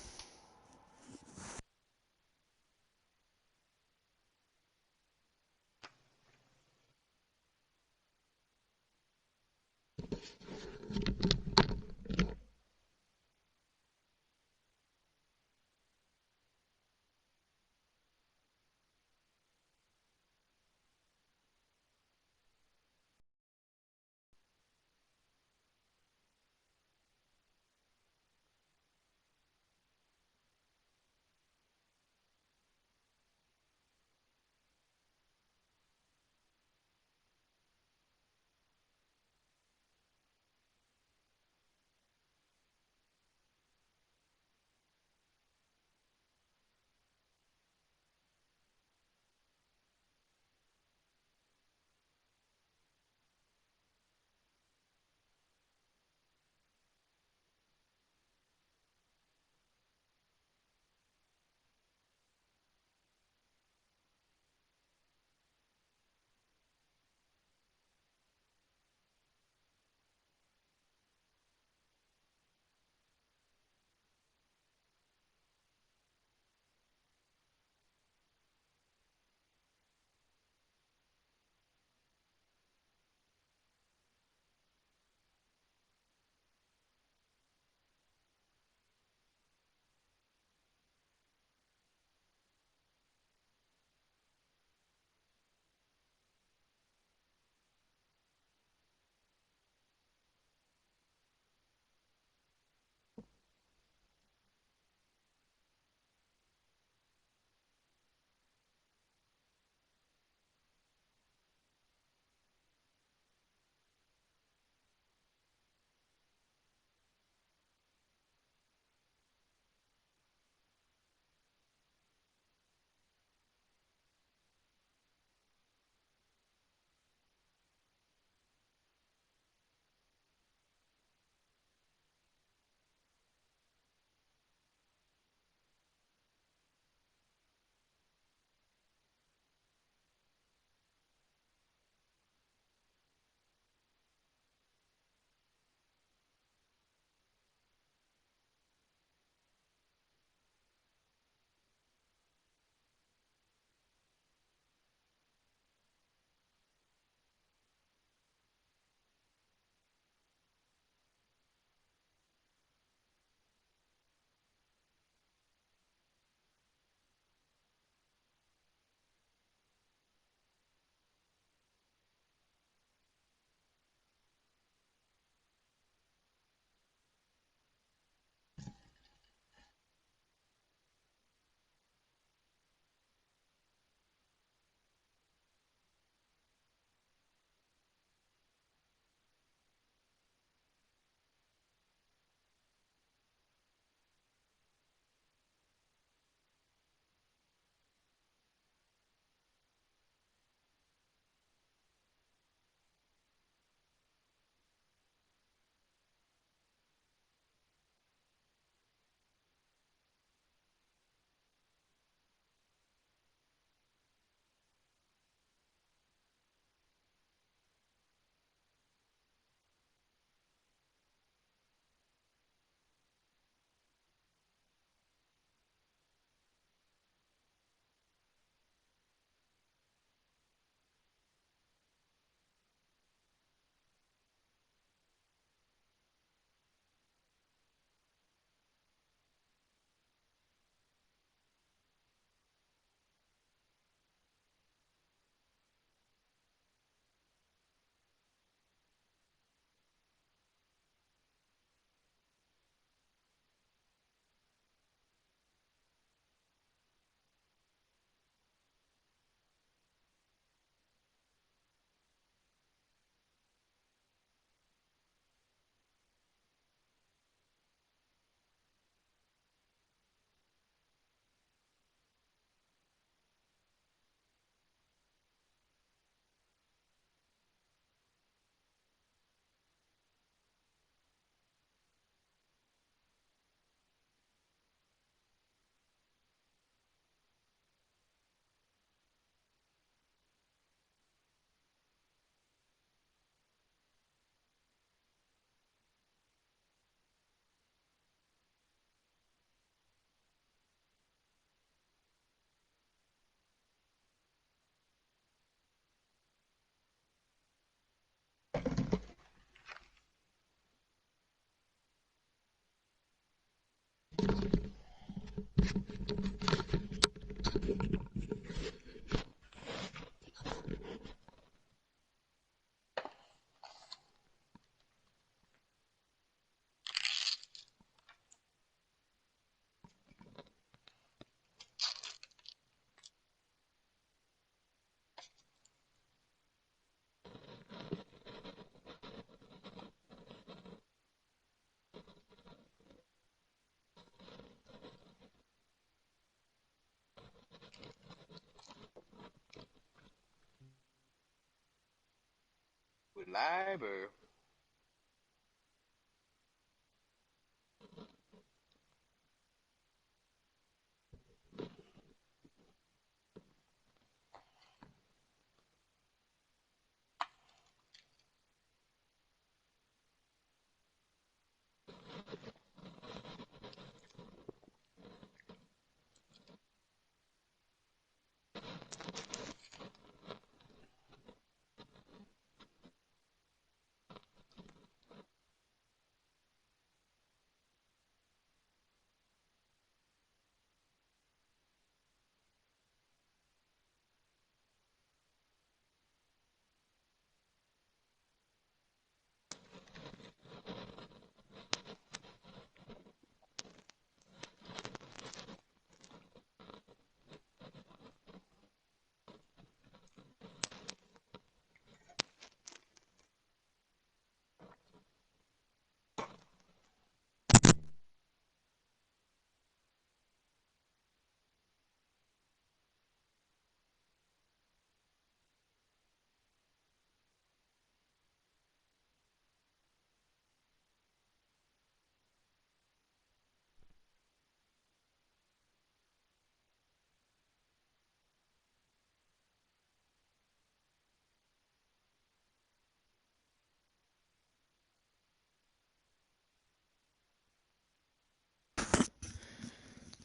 We live or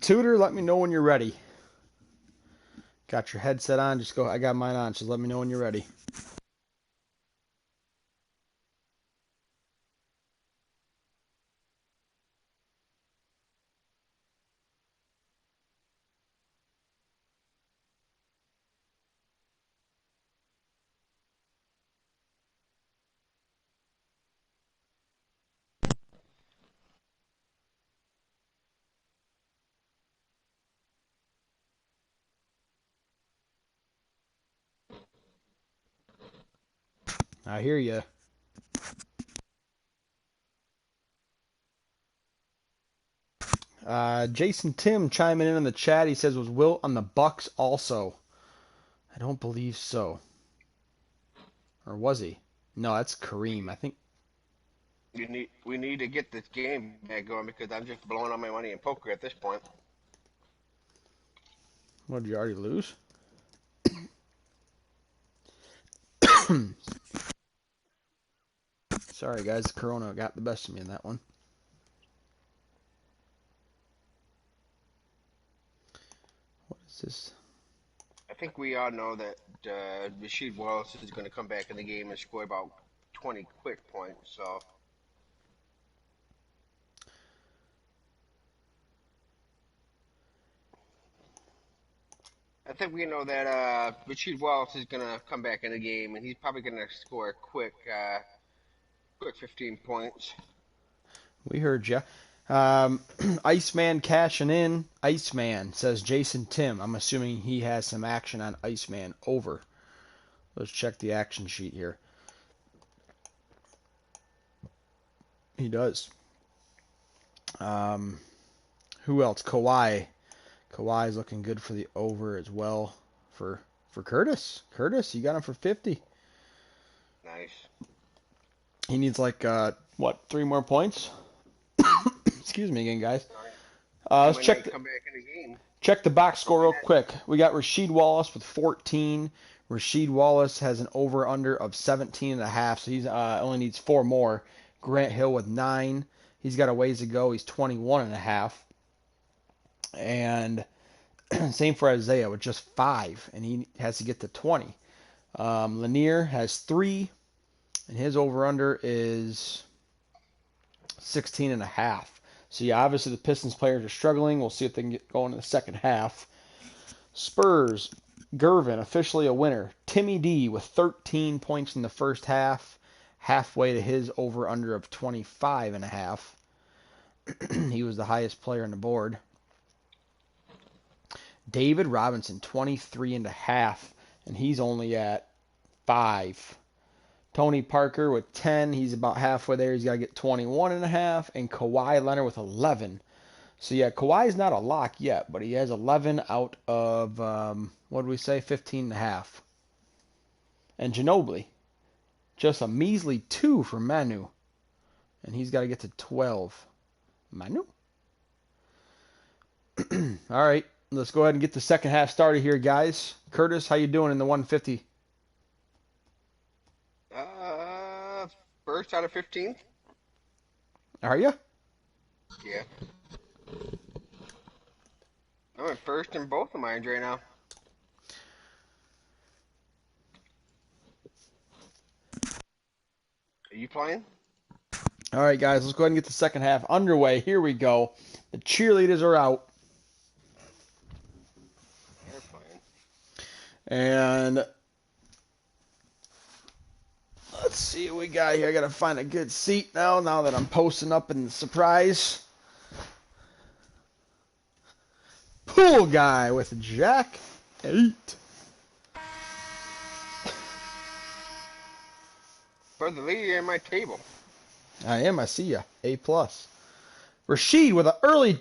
Tutor, let me know when you're ready. Got your headset on? Just go. I got mine on. Just let me know when you're ready. I hear you. Jason Tim chiming in the chat. He says, was Wilt on the Bucks also? I don't believe so. Or was he? No, that's Kareem. I think. we need to get this game back going because I'm just blowing all my money in poker at this point. What, did you already lose? Sorry, guys. The Corona got the best of me in that one. What is this? I think we all know that Rasheed Wallace is going to come back in the game and score about 20 quick points. So I think we know that Rasheed Wallace is going to come back in the game and he's probably going to score a quick 15 points. We heard ya. Iceman cashing in. Iceman says Jason Tim. I'm assuming he has some action on Iceman over. Let's check the action sheet here. He does. Um, who else? Kawhi. Kawhi's looking good for the over as well for Curtis. Curtis, you got him for 50. Nice. He needs like what, 3 more points? Excuse me again, guys. He Let's might not come back in the game. check the box He score might real not. quick. We got Rasheed Wallace with 14. Rasheed Wallace has an over under of 17 and a half, so he's only needs 4 more. Grant Hill with 9. He's got a ways to go. He's 21 and a half. And same for Isaiah with just 5, and he has to get to 20. Lanier has 3, and his over under is 16 and a half. So yeah, obviously the Pistons players are struggling. We'll see if they can get going in the second half. Spurs, Gervin officially a winner. Timmy D with 13 points in the first half, halfway to his over/under of 25.5. He was the highest player on the board. David Robinson, 23.5, and he's only at 5. Tony Parker with 10. He's about halfway there. He's got to get 21.5. And Kawhi Leonard with 11. So, yeah, Kawhi's not a lock yet, but he has 11 out of, what did we say, 15.5. And Ginobili, just a measly 2 for Manu. And he's got to get to 12. Manu? All right, let's go ahead and get the second half started here, guys. Curtis, how you doing in the 150? First out of 15th. Are you? Yeah. I'm in first in both of mine right now. Are you playing? All right, guys, let's go ahead and get the second half underway. Here we go. The cheerleaders are out. They're playing. And let's see what we got here. I got to find a good seat now that I'm posting up in the surprise. Pool guy with Jack 8. For the leader in my table. I am. I see ya. A+. Rashid with an early...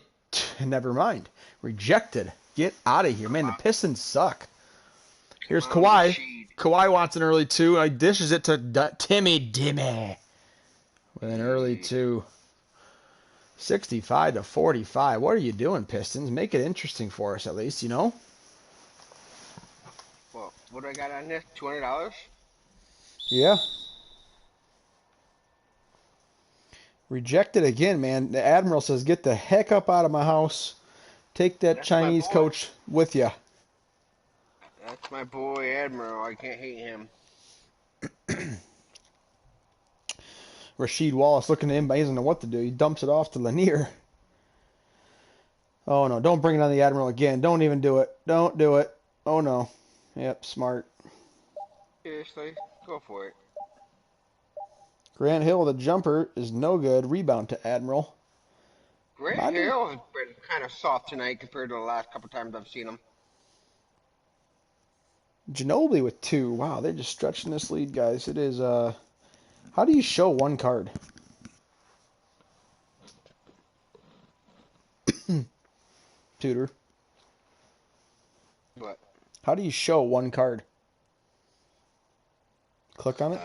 Never mind. Rejected. Get out of here. Man, the Pistons suck. Here's Kawhi. Rashid. Kawhi wants an early 2. I dishes it to Timmy Dimmy with an early 2. 65-45. What are you doing, Pistons? Make it interesting for us at least, you know? Well, what do I got on this? $200? Yeah. Rejected again, man. The Admiral says, get the heck up out of my house. Take that That's Chinese coach with you. That's my boy, Admiral. I can't hate him. Rasheed Wallace looking to him, but he doesn't know what to do. He dumps it off to Lanier. Oh, no. Don't bring it on the Admiral again. Don't even do it. Don't do it. Oh, no. Yep, smart. Seriously? Go for it. Grant Hill, the jumper, is no good. Rebound to Admiral. Grant Hill has been kind of soft tonight compared to the last couple times I've seen him. Ginobili with 2. Wow, they're just stretching this lead, guys. It is, how do you show one card? Tutor. What? How do you show one card? Click on it?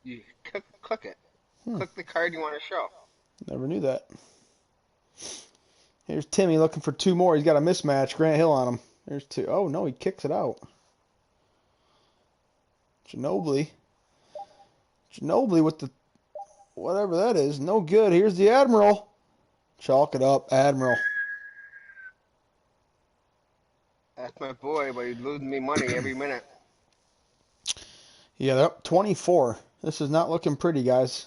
You click it. Click the card you want to show. Never knew that. Here's Timmy looking for 2 more. He's got a mismatch. Grant Hill on him. There's 2. Oh, no, he kicks it out. Ginobili. Ginobili with the whatever that is. No good. Here's the Admiral. Chalk it up, Admiral. That's my boy, but he's losing me money every minute. Yeah, they're up 24. This is not looking pretty, guys.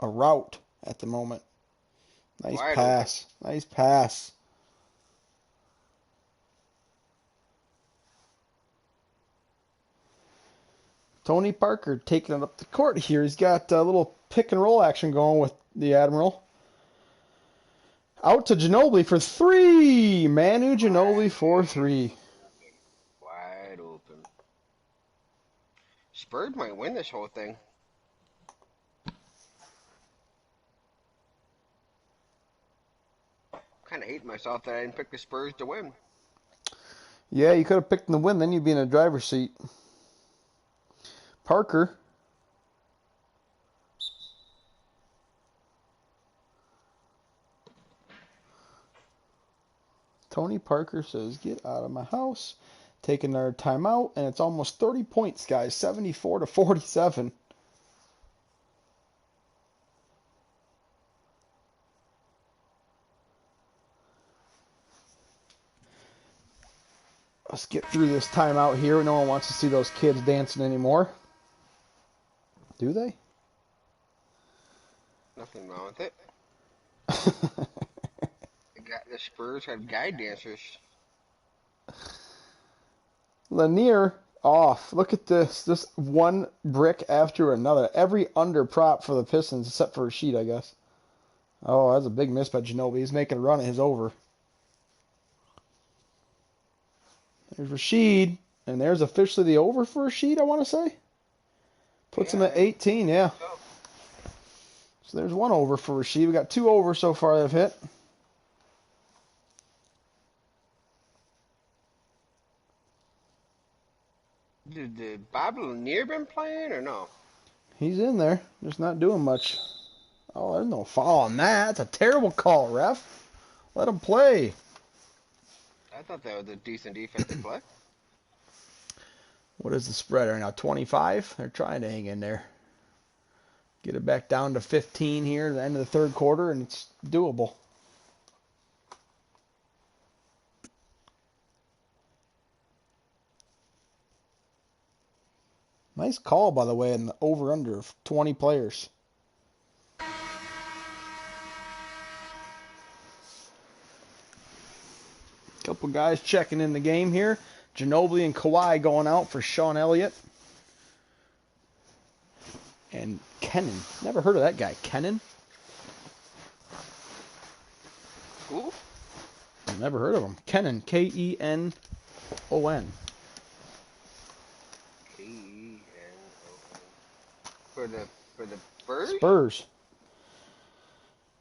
A rout at the moment. Nice Wide pass. open. Nice pass. Tony Parker taking it up the court here. He's got a little pick and roll action going with the Admiral. Out to Ginobili for 3. Manu Ginobili for 3. Wide open. Spurs might win this whole thing. Kind of hate myself that I didn't pick the Spurs to win. Yeah, you could have picked them to win, then you'd be in a driver's seat. Parker. Tony Parker says, get out of my house. Taking our timeout, and it's almost 30 points, guys. 74-47. Let's get through this timeout here. No one wants to see those kids dancing anymore. Do they? Nothing wrong with it. The Spurs had guy dancers. Lanier off. Look at this. This one brick after another. Every under prop for the Pistons except for Rashid, I guess. Oh, that's a big miss by Ginobili. He's making a run at his over. There's Rashid. And there's officially the over for Rashid, I want to say. Puts him Yeah, at I 18, yeah. so. So there's one over for Rashid. We got 2 over so far that have hit. Did Bob Lanier been playing or no? He's in there. Just not doing much. Oh, there's no foul on that. That's a terrible call, ref. Let him play. I thought that was a decent defensive play. What is the spread right now? 25? They're trying to hang in there. Get it back down to 15 here at the end of the third quarter, and it's doable. Nice call, by the way, in the over-under of 20 players. Couple guys checking in the game here. Ginobili and Kawhi going out for Sean Elliott. And Kennan. Never heard of that guy. Kennan? Who? Never heard of him. Kennan. Kenon. Kenon. For the Spurs? Spurs.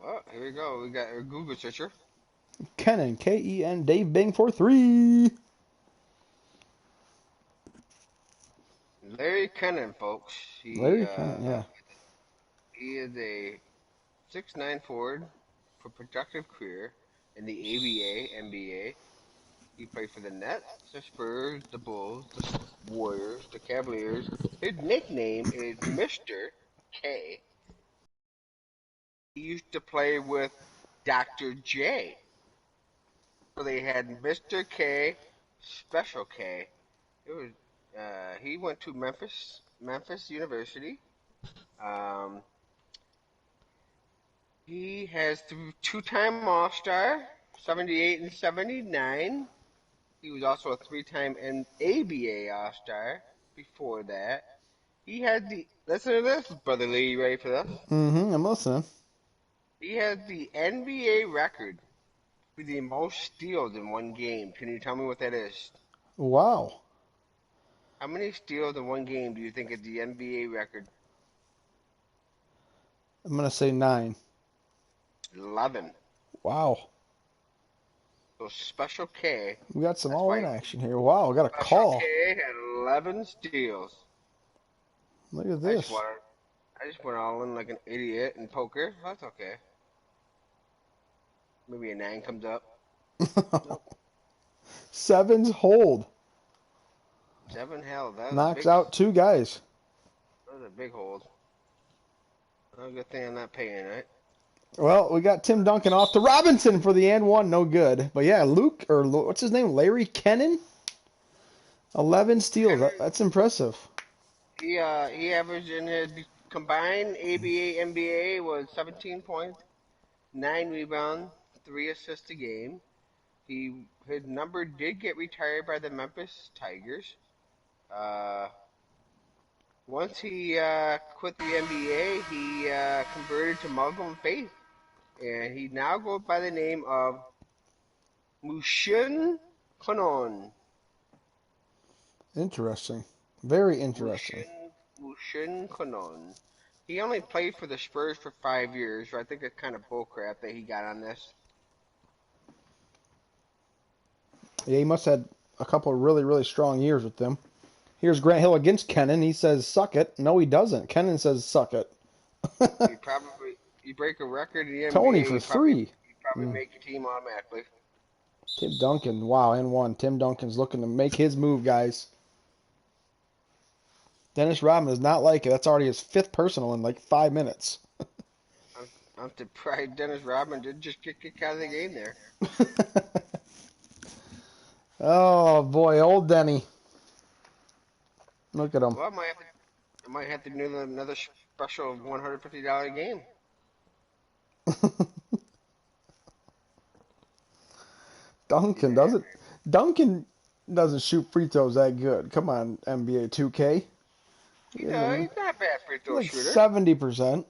Well, here we go. We got a Google searcher. Kennan. Ken. Dave Bing for 3. Larry Kennan, folks. Larry Kennan, yeah. He is a 6'9" forward for productive career in the ABA, NBA. He played for the Nets, the Spurs, the Bulls, the Warriors, the Cavaliers. His nickname is Mr. K. He used to play with Dr. J. So they had Mr. K, Special K. It was he went to Memphis University. Um, he has two-time All-Star, 78 and 79. He was also a 3-time ABA All-Star before that. He had listen to this, Brother Lee, you ready for this? I'm listening. He had the NBA record for the most steals in one game. Can you tell me what that is? Wow. How many steals in one game do you think is the NBA record? I'm going to say 9. 11. Wow. So Special K. We got some That's all-in why action here. Wow, we got a Special call. K had 11 steals. Look at I this. just went all in like an idiot in poker. That's okay. Maybe a 9 comes up. Nope. 7's hold. 7 hell. That was Knocks big, out 2 guys. that was a big hold. No good thing I'm not paying, right? Well, we got Tim Duncan off to Robinson for the and one. No good. But yeah, what's his name? Larry Kennan? 11 steals. That's impressive. He averaged in his combined ABA NBA was 17 points, 9 rebounds, 3 assists a game. His number did get retired by the Memphis Tigers. Once he quit the NBA, he converted to Muslim faith, and he now goes by the name of Mushin Konon. Interesting. Very interesting. Mushin Konon. He only played for the Spurs for 5 years, so I think it's kind of bullcrap that he got on this. Yeah, he must have had a couple of really, really strong years with them. Here's Grant Hill against Kennan. He says, suck it. No, he doesn't. Kennan says, suck it. You break a record in the NBA, Tony for 3. You probably make your team automatically. Tim Duncan. Wow, and 1. Tim Duncan's looking to make his move, guys. Dennis Rodman does not like it. That's already his 5th personal in like 5 minutes. I'm surprised Dennis Rodman didn't just get kicked out of the game there. Oh, boy. Old Denny. Look at him. Well, I might have to do another special $150 game. Duncan Yeah, doesn't. Duncan doesn't shoot free throws that good. Come on, NBA 2K. he I does. mean, He's not a bad free throw like shooter. 70%.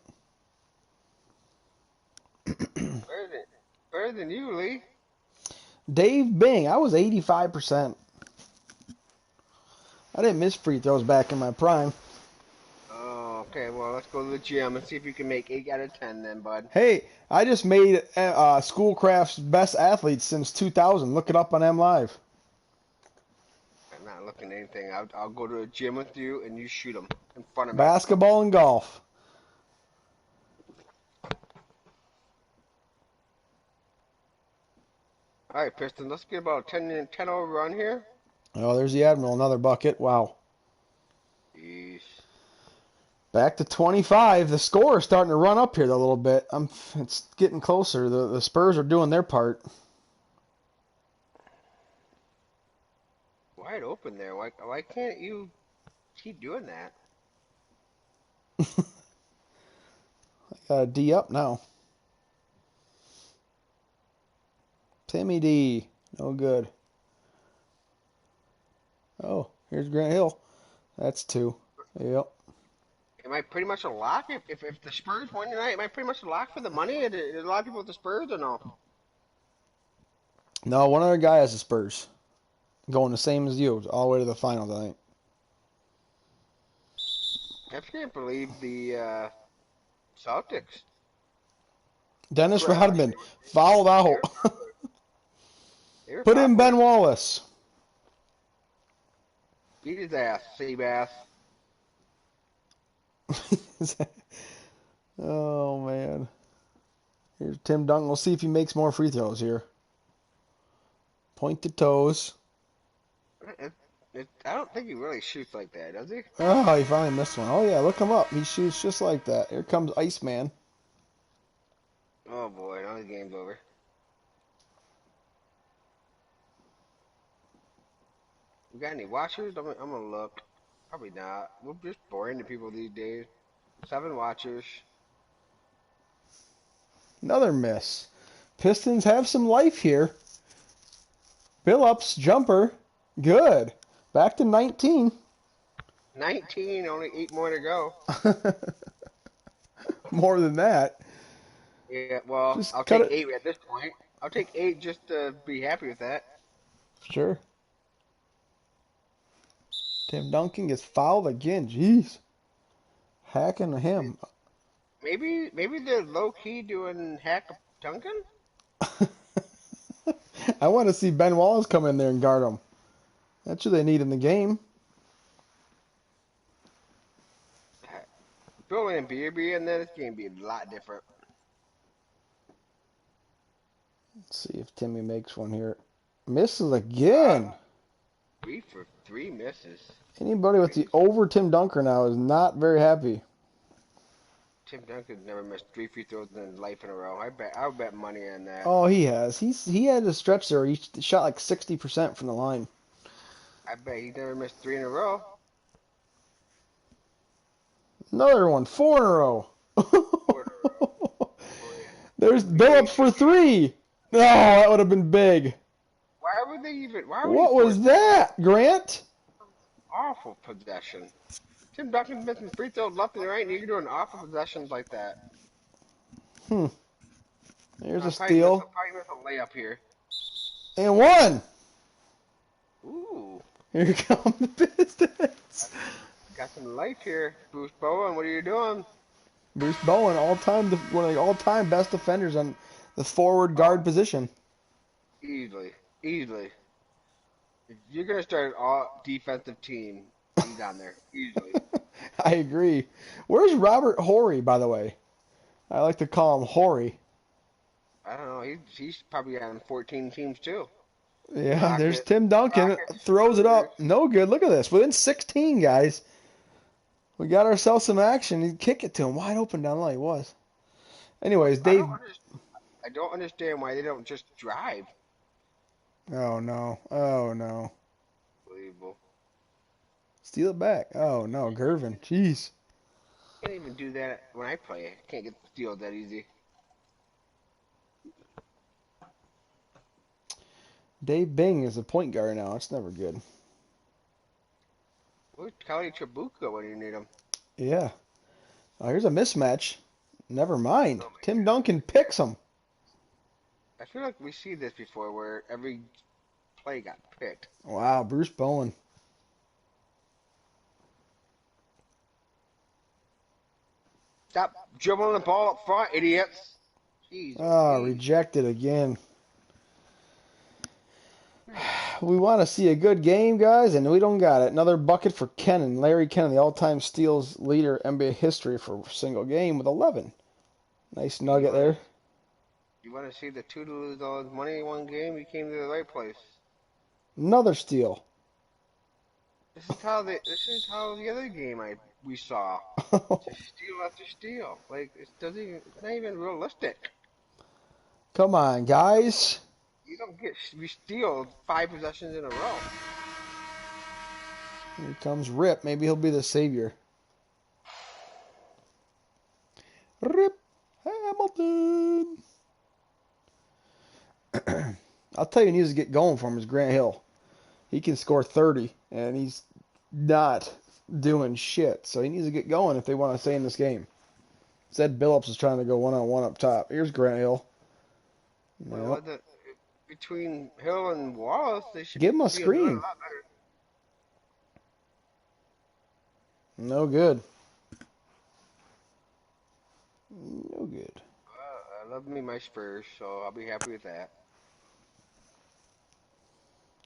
Better than, better than you, Lee. Dave Bing, I was 85%. I didn't miss free throws back in my prime. Oh, okay. Well, let's go to the gym and see if you can make 8 out of 10 then, bud. Hey, I just made Schoolcraft's best athlete since 2000. Look it up on M Live. I'm not looking at anything. I'll go to a gym with you and you shoot them in front of me. Basketball and golf. All right, Piston. Let's get about a 10 over run here. Oh, there's the Admiral, another bucket. Wow. Jeez. Back to 25. The score is starting to run up here a little bit. It's getting closer. The Spurs are doing their part. Wide open there. Why can't you keep doing that? Got a D up now. Timmy D. No good. Oh, here's Grant Hill. That's two. Yep. Am I pretty much a lock? If the Spurs win tonight, am I pretty much a lock for the money? There's a lot of people with the Spurs or no? No, one other guy has the Spurs. Going the same as you. All the way to the finals, I think. I can't believe the Celtics. Dennis Crap. Rodman fouled They out. were popular. They were Put in Ben popular. Wallace. Beat his ass, Seabass. Oh, man. Here's Tim Duncan. We'll see if he makes more free throws here. Point to toes. It, I don't think he really shoots like that, does he? Oh, he finally missed one. Oh, yeah, look him up. He shoots just like that. Here comes Iceman. Oh boy, now the game's over. We got any watchers? I'm gonna look. Probably not. We're just boring to people these days. 7 watchers. Another miss. Pistons have some life here. Billups, jumper. Good. Back to 19. 19, only 8 more to go. More than that. Yeah, well, Just I'll cut take it. 8 at this point. I'll take 8 just to be happy with that. Sure. Tim Duncan gets fouled again. Jeez. Hacking him. Maybe they're low key doing hack Duncan. I want to see Ben Wallace come in there and guard him. That's what they need in the game. Bill and BB, and then this game be a lot different. Let's see if Timmy makes one here. Misses again. 3 for 3 misses. Anybody with the over Tim Duncan now is not very happy. Tim Duncan's never missed 3 free throws in life in a row. I'll bet money on that. Oh, he has. He had a stretch there. He shot like 60% from the line. I bet he never missed 3 in a row. Another one. 4 in a row. 4 in a row. Oh yeah. There's Billups for 3. Oh, that would have been big. Why would they even? Why would he What force was that, Grant? awful possession? Tim Duncan's missing free throws left and right, and you're doing awful possessions like that. Hmm. There's a I'll probably miss, steal. I'll probably miss a layup here. And one. Ooh, Here come the Pistons. got some life here. Bruce Bowen, what are you doing? Bruce Bowen, one of the all-time best defenders on the forward guard position. Easily, easily. If you're gonna start an all defensive team, he's on there easily. I agree. Where's Robert Horry, by the way? I like to call him Horry. I don't know. He's probably on 14 teams too. Yeah, there's Rocket, Tim Duncan. Rockets, Throws it Spurs. up. No good. Look at this. Within 16, guys. We got ourselves some action. He'd kick it to him. Wide open down the line. He was. Anyways, I Dave. don't understand. I don't understand why they don't just drive. Oh, no. Oh, no. Unbelievable. Steal it back. Oh, no. Gervin. Jeez. Can't even do that when I play. I can't get the steal that easy. Dave Bing is a point guard now. It's never good. Where's Kelly Trabuco when you need him? Yeah. Oh, here's a mismatch. Never mind. Oh my Tim God. Duncan picks him. I feel like we see this before where every play got picked. Wow, Bruce Bowen. Stop dribbling the ball up front, idiots. Jeez, Ah, Louise. rejected again. We want to see a good game, guys, and we don't got it. Another bucket for Kennan. Larry Kennan, the all-time steals leader in NBA history for a single game with 11. Nice You nugget want there. to see the two to lose all his money in one game? You came to the right place. Another steal. This is how the other game we saw. Just steal after steal. Like it's not even realistic. Come on, guys. You don't get we steal 5 possessions in a row. Here comes Rip. Maybe he'll be the savior. Rip Hamilton. I'll tell you, he needs to get going for him is Grant Hill. He can score 30, and he's not doing shit. So he needs to get going if they want to stay in this game. Said Billups is trying to go one-on-one up top. Here's Grant Hill. Well, No. between Hill and Wallace, they should Give him a be doing a screen. lot better. No good. No good. I love me my Spurs, so I'll be happy with that.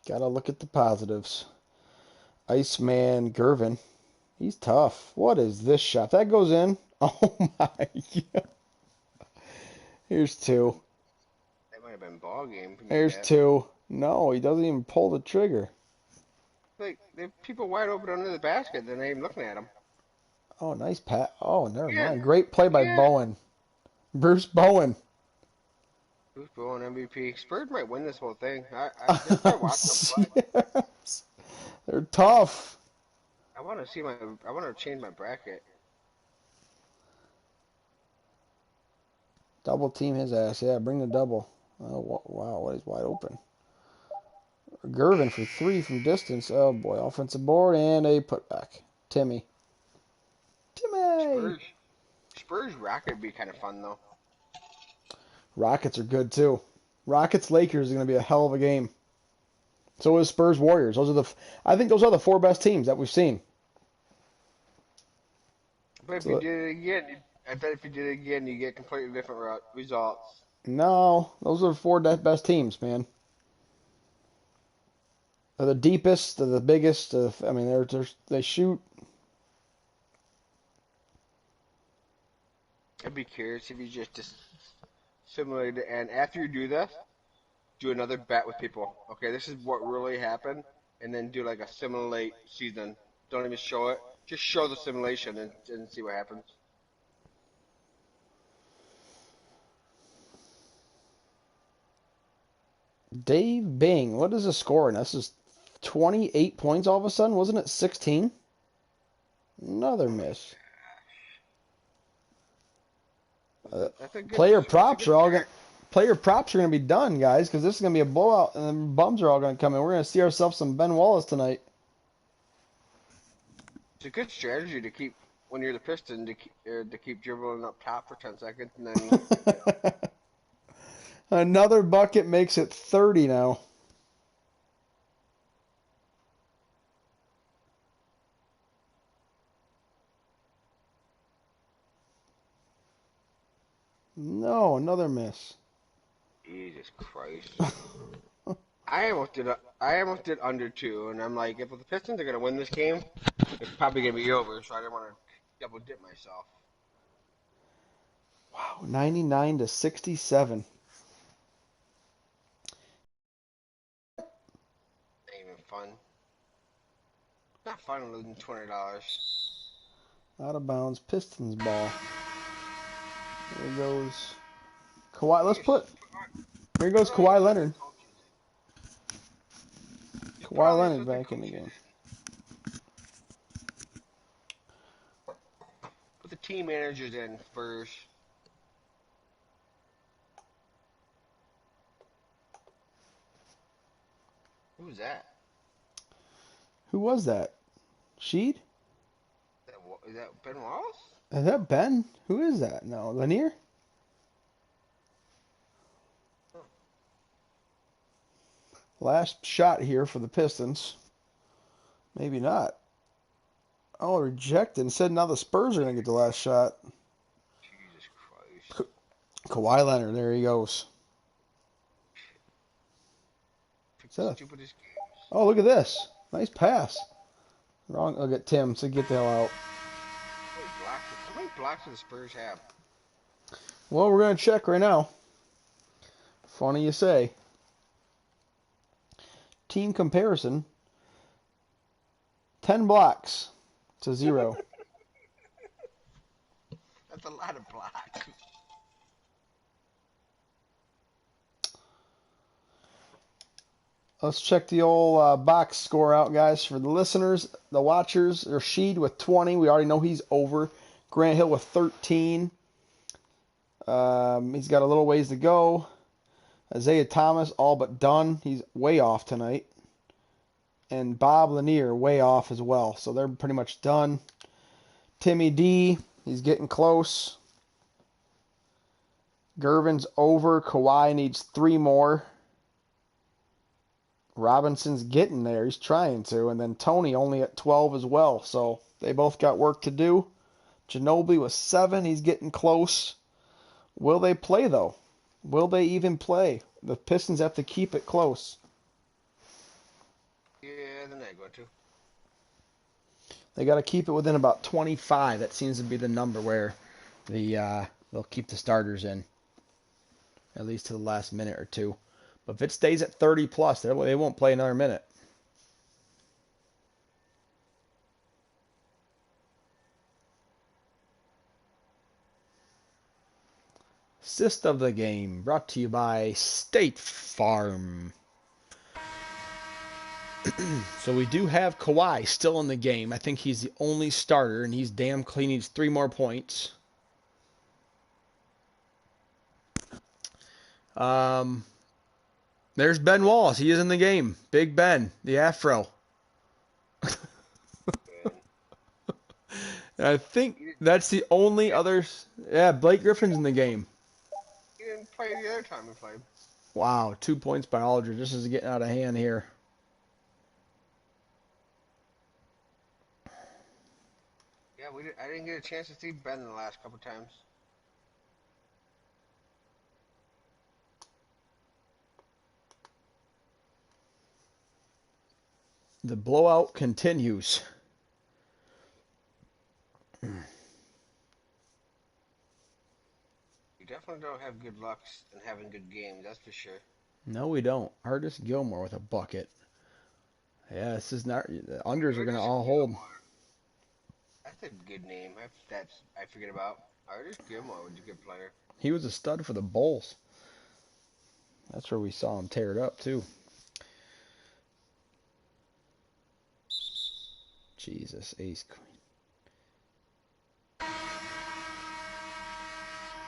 Gotta look at the positives. Iceman Gervin. He's tough. What is this shot? That goes in. Oh my god. Here's two. That might have been ball game if he made There's that. two. No, he doesn't even pull the trigger. Like there are people wide open under the basket, they're not even looking at him. Oh, nice pat. Oh, never Again, mind. Great play by again. Bowen. Bruce Bowen. Who's blowing MVP? Spurs might win this whole thing. I just start watching them play. Yes. They're tough. I want to see my. I want to change my bracket. Double team his ass. Yeah, bring the double. Oh, wow. What is wide open? Gervin for three from distance. Oh, boy. Offensive board and a putback. Timmy. Timmy. Spurs. Spurs Rocket would be kind of fun though. Rockets are good, too. Rockets Lakers is going to be a hell of a game. So is Spurs Warriors. I think those are the four best teams that we've seen. But if you So, did it again, I bet if you did it again, you get completely different results. no, those are the four best teams, man. They're the deepest, they're the biggest. I mean, they shoot. I'd be curious if you just simulate it, and after you do this, do another bet with people. Okay, this is what really happened, and then do like a simulate season. Don't even show it. Just show the simulation and see what happens. Dave Bing, what is the score? And this is 28 points all of a sudden. Wasn't it 16? Another Oh my, miss. Uh, that's a good. player That's a props good are all going. start. Player props are going to be done, guys, because this is going to be a blowout, and the bums are all going to come in. We're going to see ourselves some Ben Wallace tonight. It's a good strategy to keep when you're the Piston to keep dribbling up top for 10 seconds, and then Another bucket makes it 30 now. No, another miss. Jesus Christ. I almost did under two, and I'm like, if the Pistons are gonna win this game, it's probably gonna be over. So I didn't want to double dip myself. Wow, 99 to 67. Ain't even fun. Not fun losing $20. Out of bounds, Pistons ball. Here goes Kawhi. You just Here goes put all your Kawhi different Leonard. coaches in. Just put Kawhi all your Leonard assistant back in the coaches game. in. Put the team managers in first. Who's that? Who was that? Sheed? Is that Ben Wallace? Is that Ben? Who is that? No, Lanier? Oh, Last shot here for the Pistons. Maybe not. Oh, rejected. Said now the Spurs are going to get the last shot. Jesus Christ. Kawhi Leonard, there he goes. Pick the So, stupidest games. oh, look at this. Nice pass. Wrong. I'll get Tim to get the hell out. How many blocks do the Spurs have? Well, we're going to check right now. Funny you say. Team comparison. 10 blocks to 0. That's a lot of blocks. Let's check the old box score out, guys. For the listeners, the watchers, Rashid with 20. We already know he's over. Grant Hill with 13. He's got a little ways to go. Isaiah Thomas, all but done. He's way off tonight. And Bob Lanier, way off as well. So they're pretty much done. Timmy D, he's getting close. Gervin's over. Kawhi needs 3 more. Robinson's getting there. He's trying to. And then Tony only at 12 as well. So they both got work to do. Ginobili with 7. He's getting close. Will they play, though? Will they even play? The Pistons have to keep it close. Yeah, they're not going to. They got to keep it within about 25. That seems to be the number where they'll keep the starters in, at least to the last minute or two. But if it stays at 30 plus, they won't play another minute. Assist of the game brought to you by State Farm. So we do have Kawhi still in the game. I think he's the only starter, and he's damn clean. He needs 3 more points. There's Ben Wallace. He is in the game. Big Ben, the Afro. I think that's the only other. Yeah, Blake Griffin's in the game. He didn't play the other time we played. Wow, 2 points by Aldridge. This is getting out of hand here. Yeah, I didn't get a chance to see Ben in the last couple times. The blowout continues. You definitely don't have good luck in having good games, that's for sure. No, we don't. Artis Gilmore with a bucket. Yeah, this is not. The unders are going to all hold. That's a good name. I forget about. Artis Gilmore was a good player. He was a stud for the Bulls. That's where we saw him tear it up, too. Jesus, ace queen.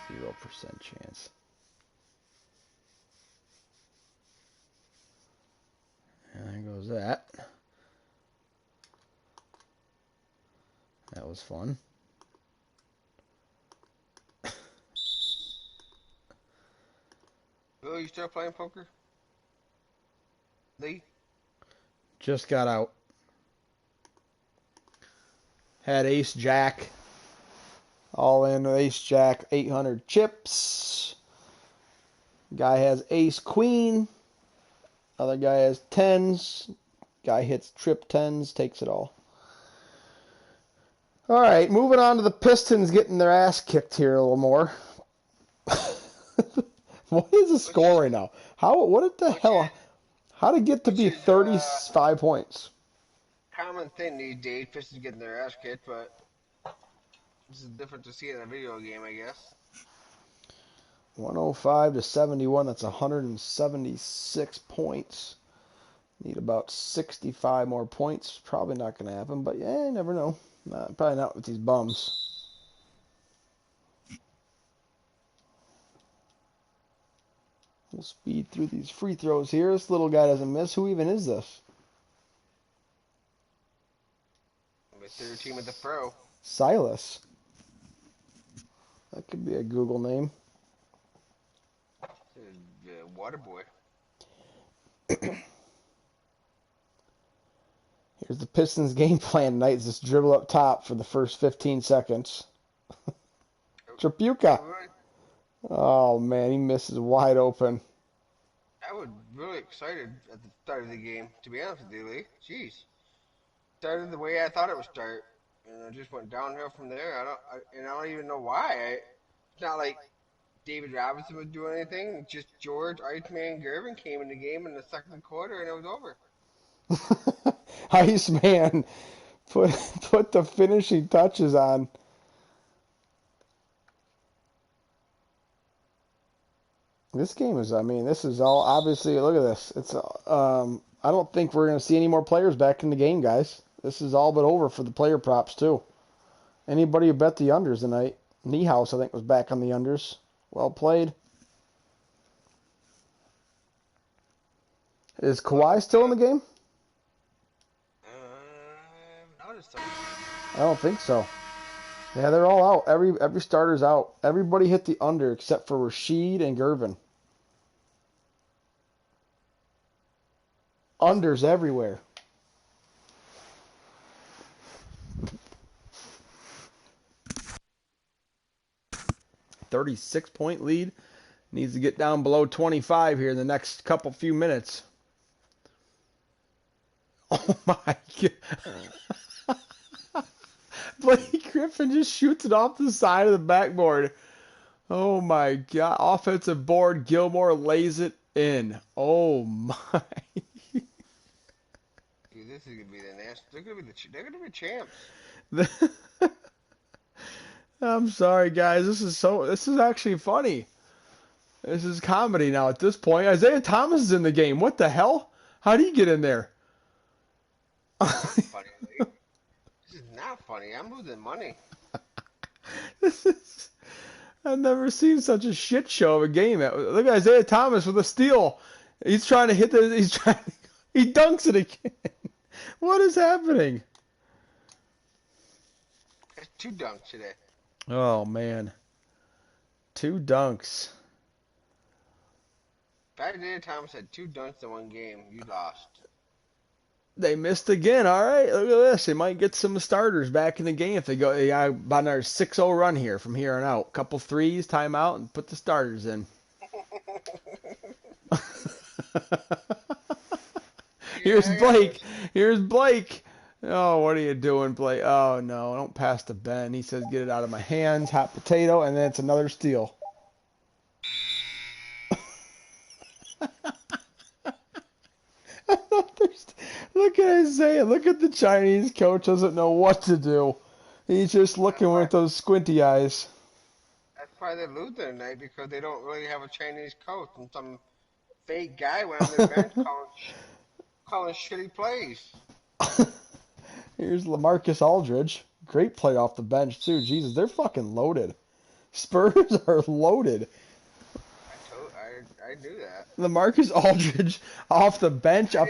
0% chance. And there goes that. That was fun. Oh, you still playing poker? Lee? Just got out. Had ace jack. All in with ace jack, 800 chips. Guy has ace queen. Other guy has tens. Guy hits trip tens, takes it all. All right, moving on to the Pistons getting their ass kicked here a little more. What is the score right now? What the hell? How did it get to be 35 points? Common thing these days, Pistons getting their ass kicked, but this is different to see in a video game, I guess. 105 to 71. That's 176 points. Need about 65 more points. Probably not going to happen, but yeah, you never know. Probably not with these bums. We'll speed through these free throws here. This little guy doesn't miss. Who even is this? The third team of the pro. Silas. That could be a Google name. The water boy. Here's the Pistons game plan tonight. Just dribble up top for the first 15 seconds. Tripucka. Oh, man, he misses wide open. I was really excited at the start of the game, to be honest with you, Lee. Jeez. Started the way I thought it would start. And it just went downhill from there. I don't even know why. It's not like David Robinson was doing anything. Just George, Iceman, Gervin came in the game in the second quarter, and it was over. Iceman put the finishing touches on. This game is, I mean, this is all obviously, look at this. It's I don't think we're going to see any more players back in the game, guys. This is all but over for the player props too. Anybody who bet the unders tonight? Niehaus, I think, was back on the unders. Well played. Is Kawhi still in the game? I don't think so. Yeah, they're all out. Every starter's out. Everybody hit the under except for Rashid and Gervin. Unders everywhere. $36-point lead. Needs to get down below 25 here in the next few minutes. Oh my God. Blake Griffin just shoots it off the side of the backboard. Oh my God. Offensive board. Gilmore lays it in. Oh my. Dude, this is gonna be the national. They're gonna be champs. I'm sorry, guys. This is actually funny. This is comedy now at this point. Isaiah Thomas is in the game. What the hell? How did he get in there? Funny, Lee. This is not funny. I'm losing money. I've never seen such a shit show of a game. Look at Isaiah Thomas with a steal. He's trying to hit he dunks it again. What is happening? There's 2 dunks today. Oh man. 2 dunks. If Isaiah Thomas had 2 dunks in one game, you lost. They missed again. All right, look at this. They might get some starters back in the game if they got about another 6-0 run here from here on out. Couple threes, timeout, and put the starters in. Here's Blake. Here's Blake. Oh, what are you doing, Blake? Oh, no, don't pass to Ben. He says, get it out of my hands. Hot potato, and then it's another steal. Look at Isaiah. Look at the Chinese coach. Doesn't know what to do. He's just looking with those squinty eyes. That's why they're losing tonight, because they don't really have a Chinese coach, and some fake guy went on their bench calling shitty plays. Here's LaMarcus Aldridge. Great play off the bench, too. Jesus, they're fucking loaded. Spurs are loaded. I knew that. LaMarcus Aldridge off the bench, up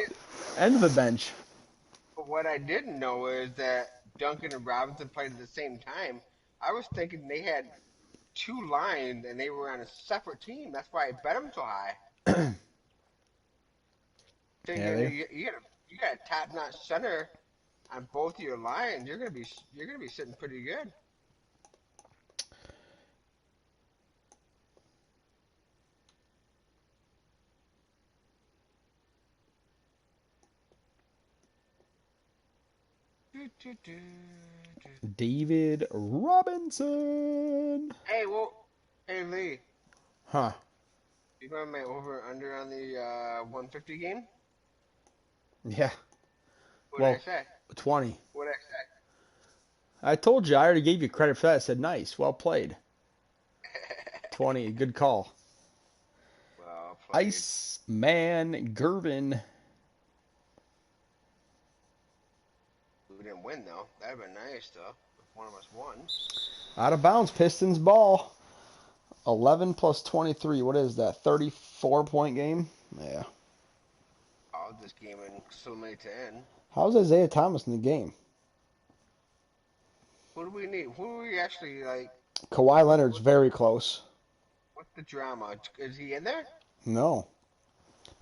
end of the bench. But what I didn't know is that Duncan and Robinson played at the same time. I was thinking they had 2 lines and they were on a separate team. That's why I bet them so high. Thinking you got a top-notch center on both of your lines. You're gonna be sitting pretty good. David Robinson. Hey, hey Lee. Huh. You remember my over under on the 150 game? Yeah. What did I say? 20. What did I say? I told you. I already gave you credit for that. I said, nice. Well played. 20. Good call. Well played. Iceman Gervin. We didn't win, though. That would have been nice, though, if one of us won. Out of bounds. Pistons ball. 11 plus 23. What is that? 34-point game? Yeah. Oh, this game in Summit to end. How's Isaiah Thomas in the game? Who do we need? Who do we actually like? Kawhi What, Leonard's what, very close. what's the drama? Is he in there? No,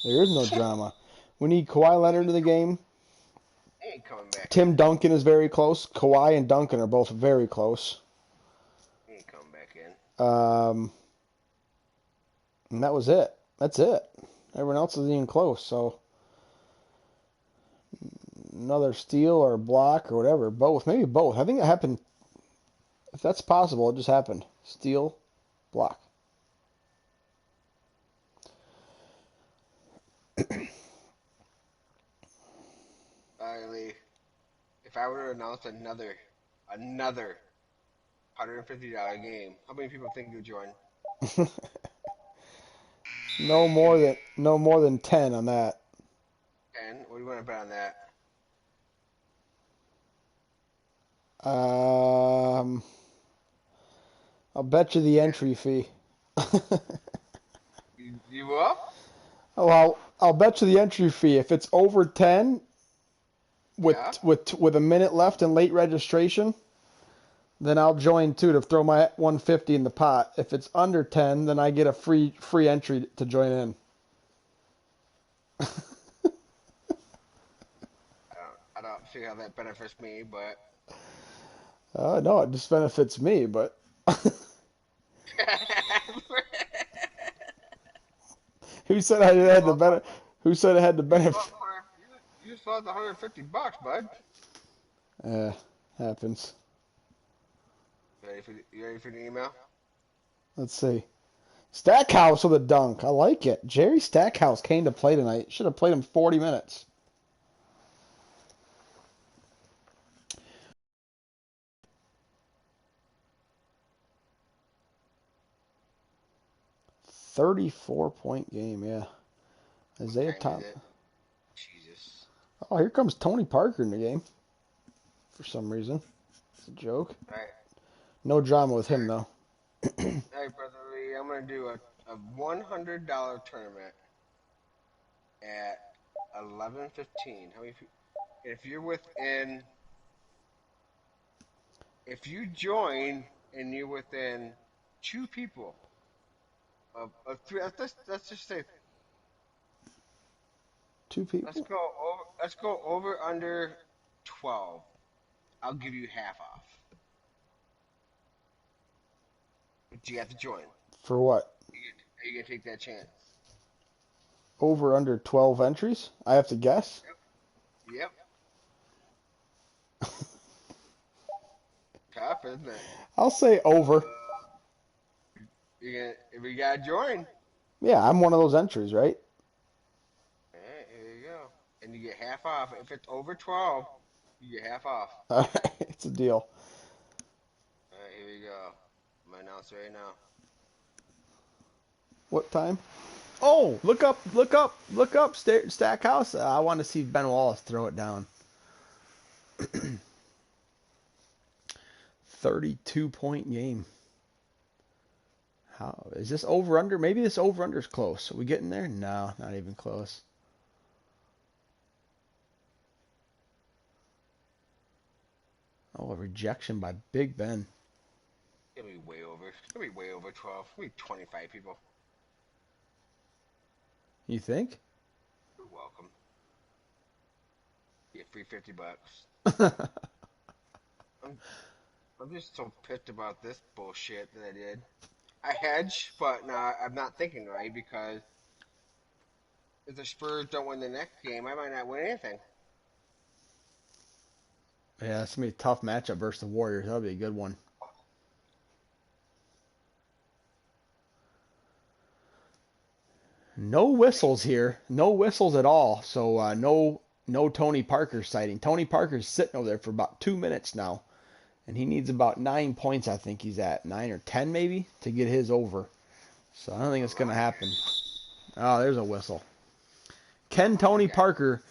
there is no drama. We need Kawhi Leonard in the game. He ain't coming back Tim in. Duncan is very close. Kawhi and Duncan are both very close. He ain't coming back in. Um, and that was it. That's it. Everyone else is even close. So another steal or block or whatever. Both. Maybe both. I think it happened. If that's possible, it just happened. Steal, block. Lee, if I were to announce another $150 game, how many people think you'd join? No more than 10 on that. And what do you want to bet on that? Um, I'll bet you the entry fee. You will? Oh, I'll bet you the entry fee. If it's over 10 with Yeah. with a minute left in late registration, then I'll join too to throw my 150 in the pot. If it's under 10, then I get a free entry to join in. I don't see how that benefits me, but No, it just benefits me, but who said I you just had the lost. benefit? Who said I had the You just benefit? lost. You just lost $150, bud. Happens. You ready for the email? Let's see. Stackhouse with a dunk. I like it. Jerry Stackhouse came to play tonight. Should have played him 40 minutes. $34-point game, yeah. What Isaiah time is Thomas. it? Jesus. Oh, here comes Tony Parker in the game for some reason. It's a joke. All right. No drama with him, though. All right, Brother Lee, I'm going to do a $100 tournament at 11:15. How many? If you're within, if you join and you're within two people of three, let's just say Two people? let's go over under 12. I'll give you half off, but you have to join. For what? Are you gonna take that chance? Over under 12 entries? I have to guess? Yep. Tough, isn't it? I'll say over. If you gotta join. Yeah, I'm one of those entries, right? Alright, here you go. And you get half off. If it's over 12, you get half off. All right, it's a deal. Alright, here we go. I'm gonna announce it right now. What time? Oh, look up, Stackhouse. I want to see Ben Wallace throw it down. 32-point game. How is this over under? Maybe this over under is close. Are we getting there? No, not even close. Oh, a rejection by Big Ben. It'll be way over. It'll be way over 12. It'll be 25 people. You think? You're welcome. Get free $50. I'm, I'm just so pissed about this bullshit that I did. I hedge, but no, I'm not thinking right because if the Spurs don't win the next game, I might not win anything. Yeah, it's gonna be a tough matchup versus the Warriors. That'll be a good one. No whistles here. No whistles at all. So no Tony Parker sighting. Tony Parker's sitting over there for about 2 minutes now, and he needs about 9 points. I think he's at 9 or 10 maybe to get his over. So I don't think it's gonna happen. Oh, there's a whistle. Can Tony Parker?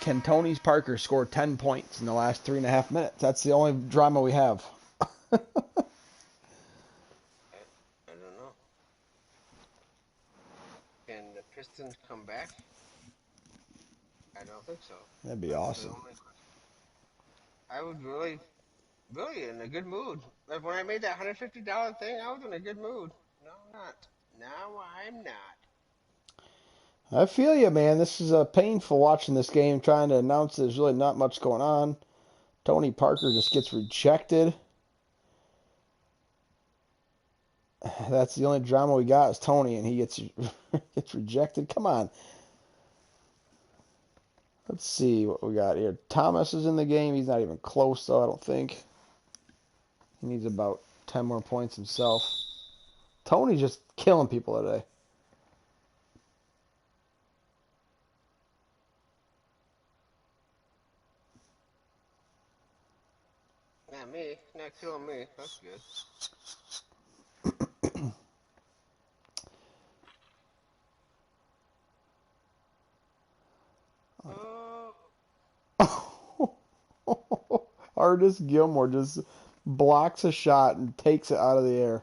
Can Tony Parker score 10 points in the last 3.5 minutes? That's the only drama we have. Pistons come back? I don't think so. That'd be That's the awesome. only question. I was really in a good mood. Like when I made that $150 thing, I was in a good mood. No, I'm not. Now I'm not. I feel you, man. This is painful watching this game, trying to announce there's really not much going on. Tony Parker just gets rejected. That's the only drama we got is Tony, and he gets gets rejected. Come on. Let's see what we got here. Thomas is in the game. He's not even close, though, I don't think. He needs about 10 more points himself. Tony's just killing people today. Not me. Not killing me. That's good. Oh, Artist Gilmore just blocks a shot and takes it out of the air.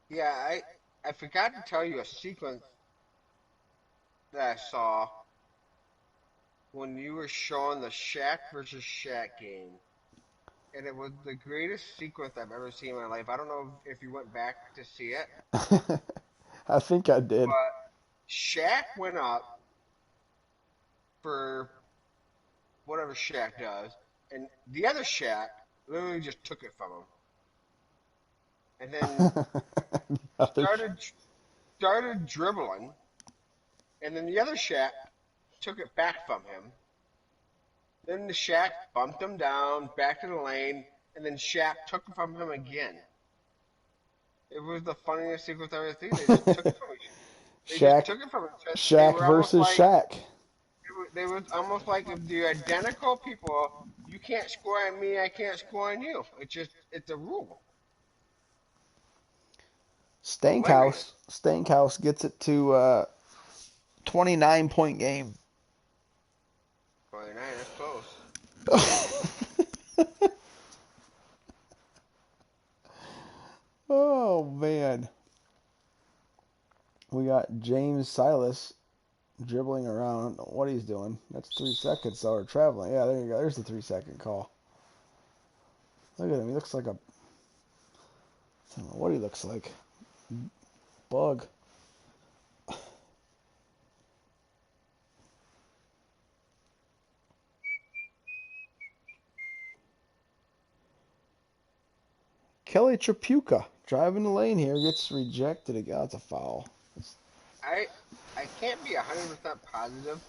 yeah. I forgot to tell you a sequence that I saw when you were showing the Shaq versus Shaq game, and it was the greatest sequence I've ever seen in my life. I don't know if you went back to see it, I think I did. but Shaq went up for whatever Shaq does, and the other Shaq literally just took it from him, and then Other started dribbling, and then the other Shaq took it back from him. Then the Shaq bumped him down back to the lane, and then Shaq took it from him again. It was the funniest sequence I've ever seen. They just took it from each. They just Shaq took it from each other. They Shaq were almost versus like Shaq. they was almost like if they're identical people. You can't score on me. I can't score on you. It's a rule. Stankhouse Hilarious. Stankhouse gets it to 29-point game. 29. That's close. Oh man. We got James Silas dribbling around. What he's doing. That's 3 seconds, so we're traveling. Yeah, there you go. There's the 3 second call. Look at him. He looks like a. I don't know what he looks like. Bug. Kelly Trapuka driving the lane here gets rejected again. That's a foul. I I can't be 100% positive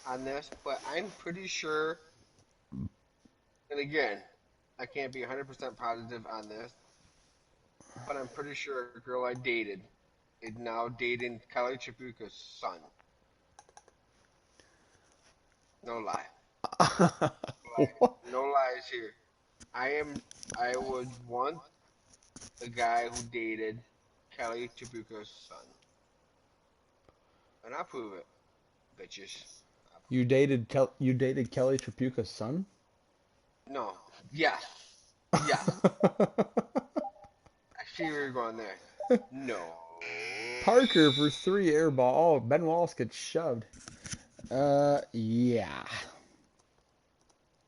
on this, but I'm pretty sure. And again, I can't be 100% positive on this, but I'm pretty sure a girl I dated is now dating Kelly Chapuka's son. No lie. What? No lies here. I was once a guy who dated Kelly Chapuka's son. And I'll prove it, bitches. I'll prove You dated Kelly Trapuka's son? it. No. Yes. Yes. I see where you're going there. No. Parker for three air ball. Oh, Ben Wallace gets shoved. Yeah.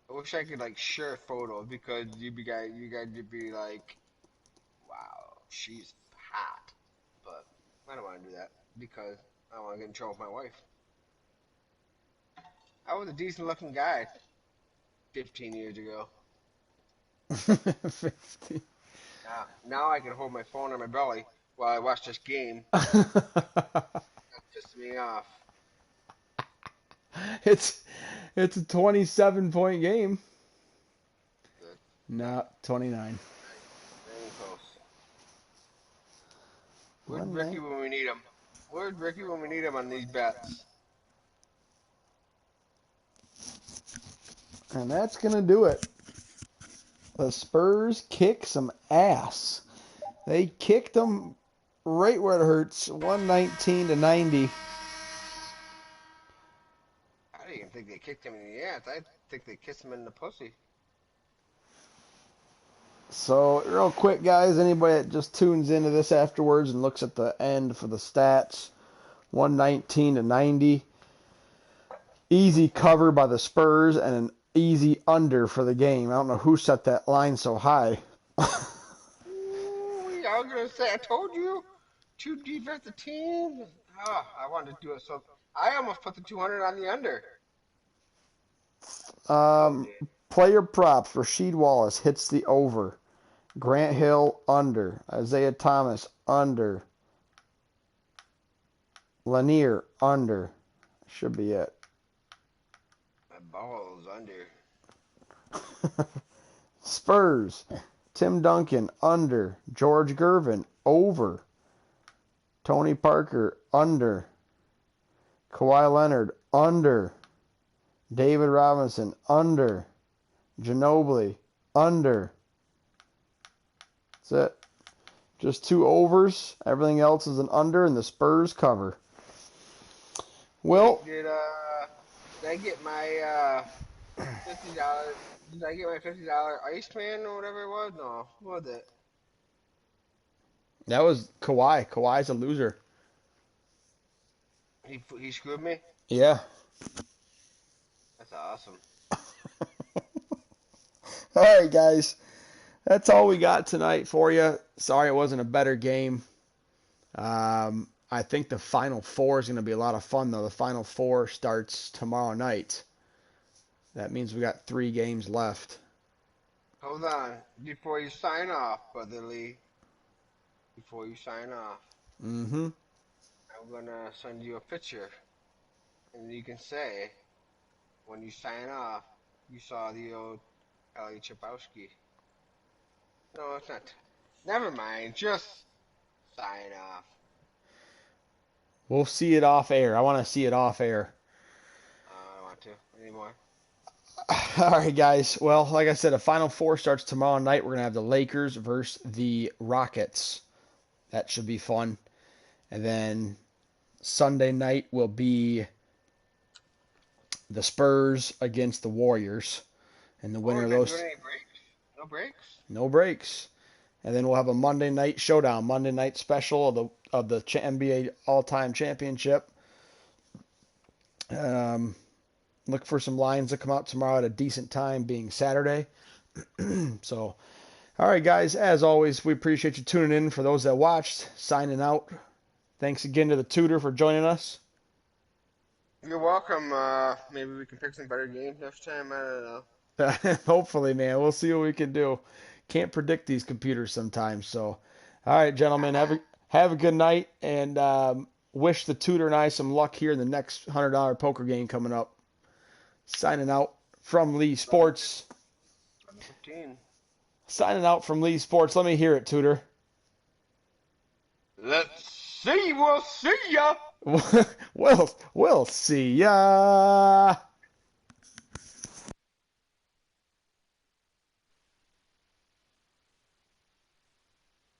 I wish I could like share a photo because you guys would be like, wow, she's hot. But I don't want to do that because I don't want to get in trouble with my wife. I was a decent looking guy 15 years ago. 50. Now I can hold my phone on my belly while I watch this game. That pisses me off. it's it's a 27-point game. Good. No, 29. Not even close. Where's One Ricky night. when we need him? Where's Ricky when we need him on these bets? And that's gonna do it. The Spurs kick some ass. They kicked them right where it hurts, 119 to 90. I didn't even think they kicked him in the ass. I think they kissed him in the pussy. So, real quick, guys, anybody that just tunes into this afterwards and looks at the end for the stats, 119-90. Easy cover by the Spurs and an easy under for the game. I don't know who set that line so high. Ooh, I was gonna say, I told you, two defensive teams. Oh, I wanted to do it, so I almost put the 200 on the under. Told Um, you. Player props. Rasheed Wallace hits the over. Grant Hill under. Isaiah Thomas under. Lanier under. Should be it. My balls under. Spurs. Tim Duncan under. George Gervin over. Tony Parker under. Kawhi Leonard under. David Robinson under. Ginobili under. That's it. Just two overs. Everything else is an under, and the Spurs cover. Well, Did I get my $50? Did I get my $50 Iceman or whatever it was? No, what was it? that was Kawhi. Kawhi's a loser. He screwed me. Yeah. That's awesome. All right, guys. That's all we got tonight for you. Sorry it wasn't a better game. I think the Final Four is going to be a lot of fun, though. The Final Four starts tomorrow night. That means we got 3 games left. Hold on, before you sign off, Brother Lee. Before you sign off, Mm-hmm. I'm gonna send you a picture, and you can say when you sign off, you saw the old Kelly Chapowski. No, it's not. Never mind. Just sign off. We'll see it off air. I want to see it off air. I don't want to anymore. All right, guys. Well, like I said, the Final Four starts tomorrow night. We're going to have the Lakers versus the Rockets. That should be fun. And then Sunday night will be the Spurs against the Warriors. And the Oh, winner we're of not doing those, any breaks. No breaks. no breaks. And then we'll have a Monday night showdown, Monday night special of the NBA all-time championship. Look for some lines to come out tomorrow at a decent time, being Saturday. So, all right, guys. As always, we appreciate you tuning in. For those that watched, signing out. Thanks again to the tutor for joining us. You're welcome. Maybe we can pick some better games next time. I don't know. Hopefully, man. We'll see what we can do. Can't predict these computers sometimes. So, all right, gentlemen. Have a good night, and wish the tutor and I some luck here in the next $100 poker game coming up. Signing out from Lee Sports. 15. Signing out from Lee Sports. Let me hear it, tutor. Let's see. We'll see ya. We'll see ya.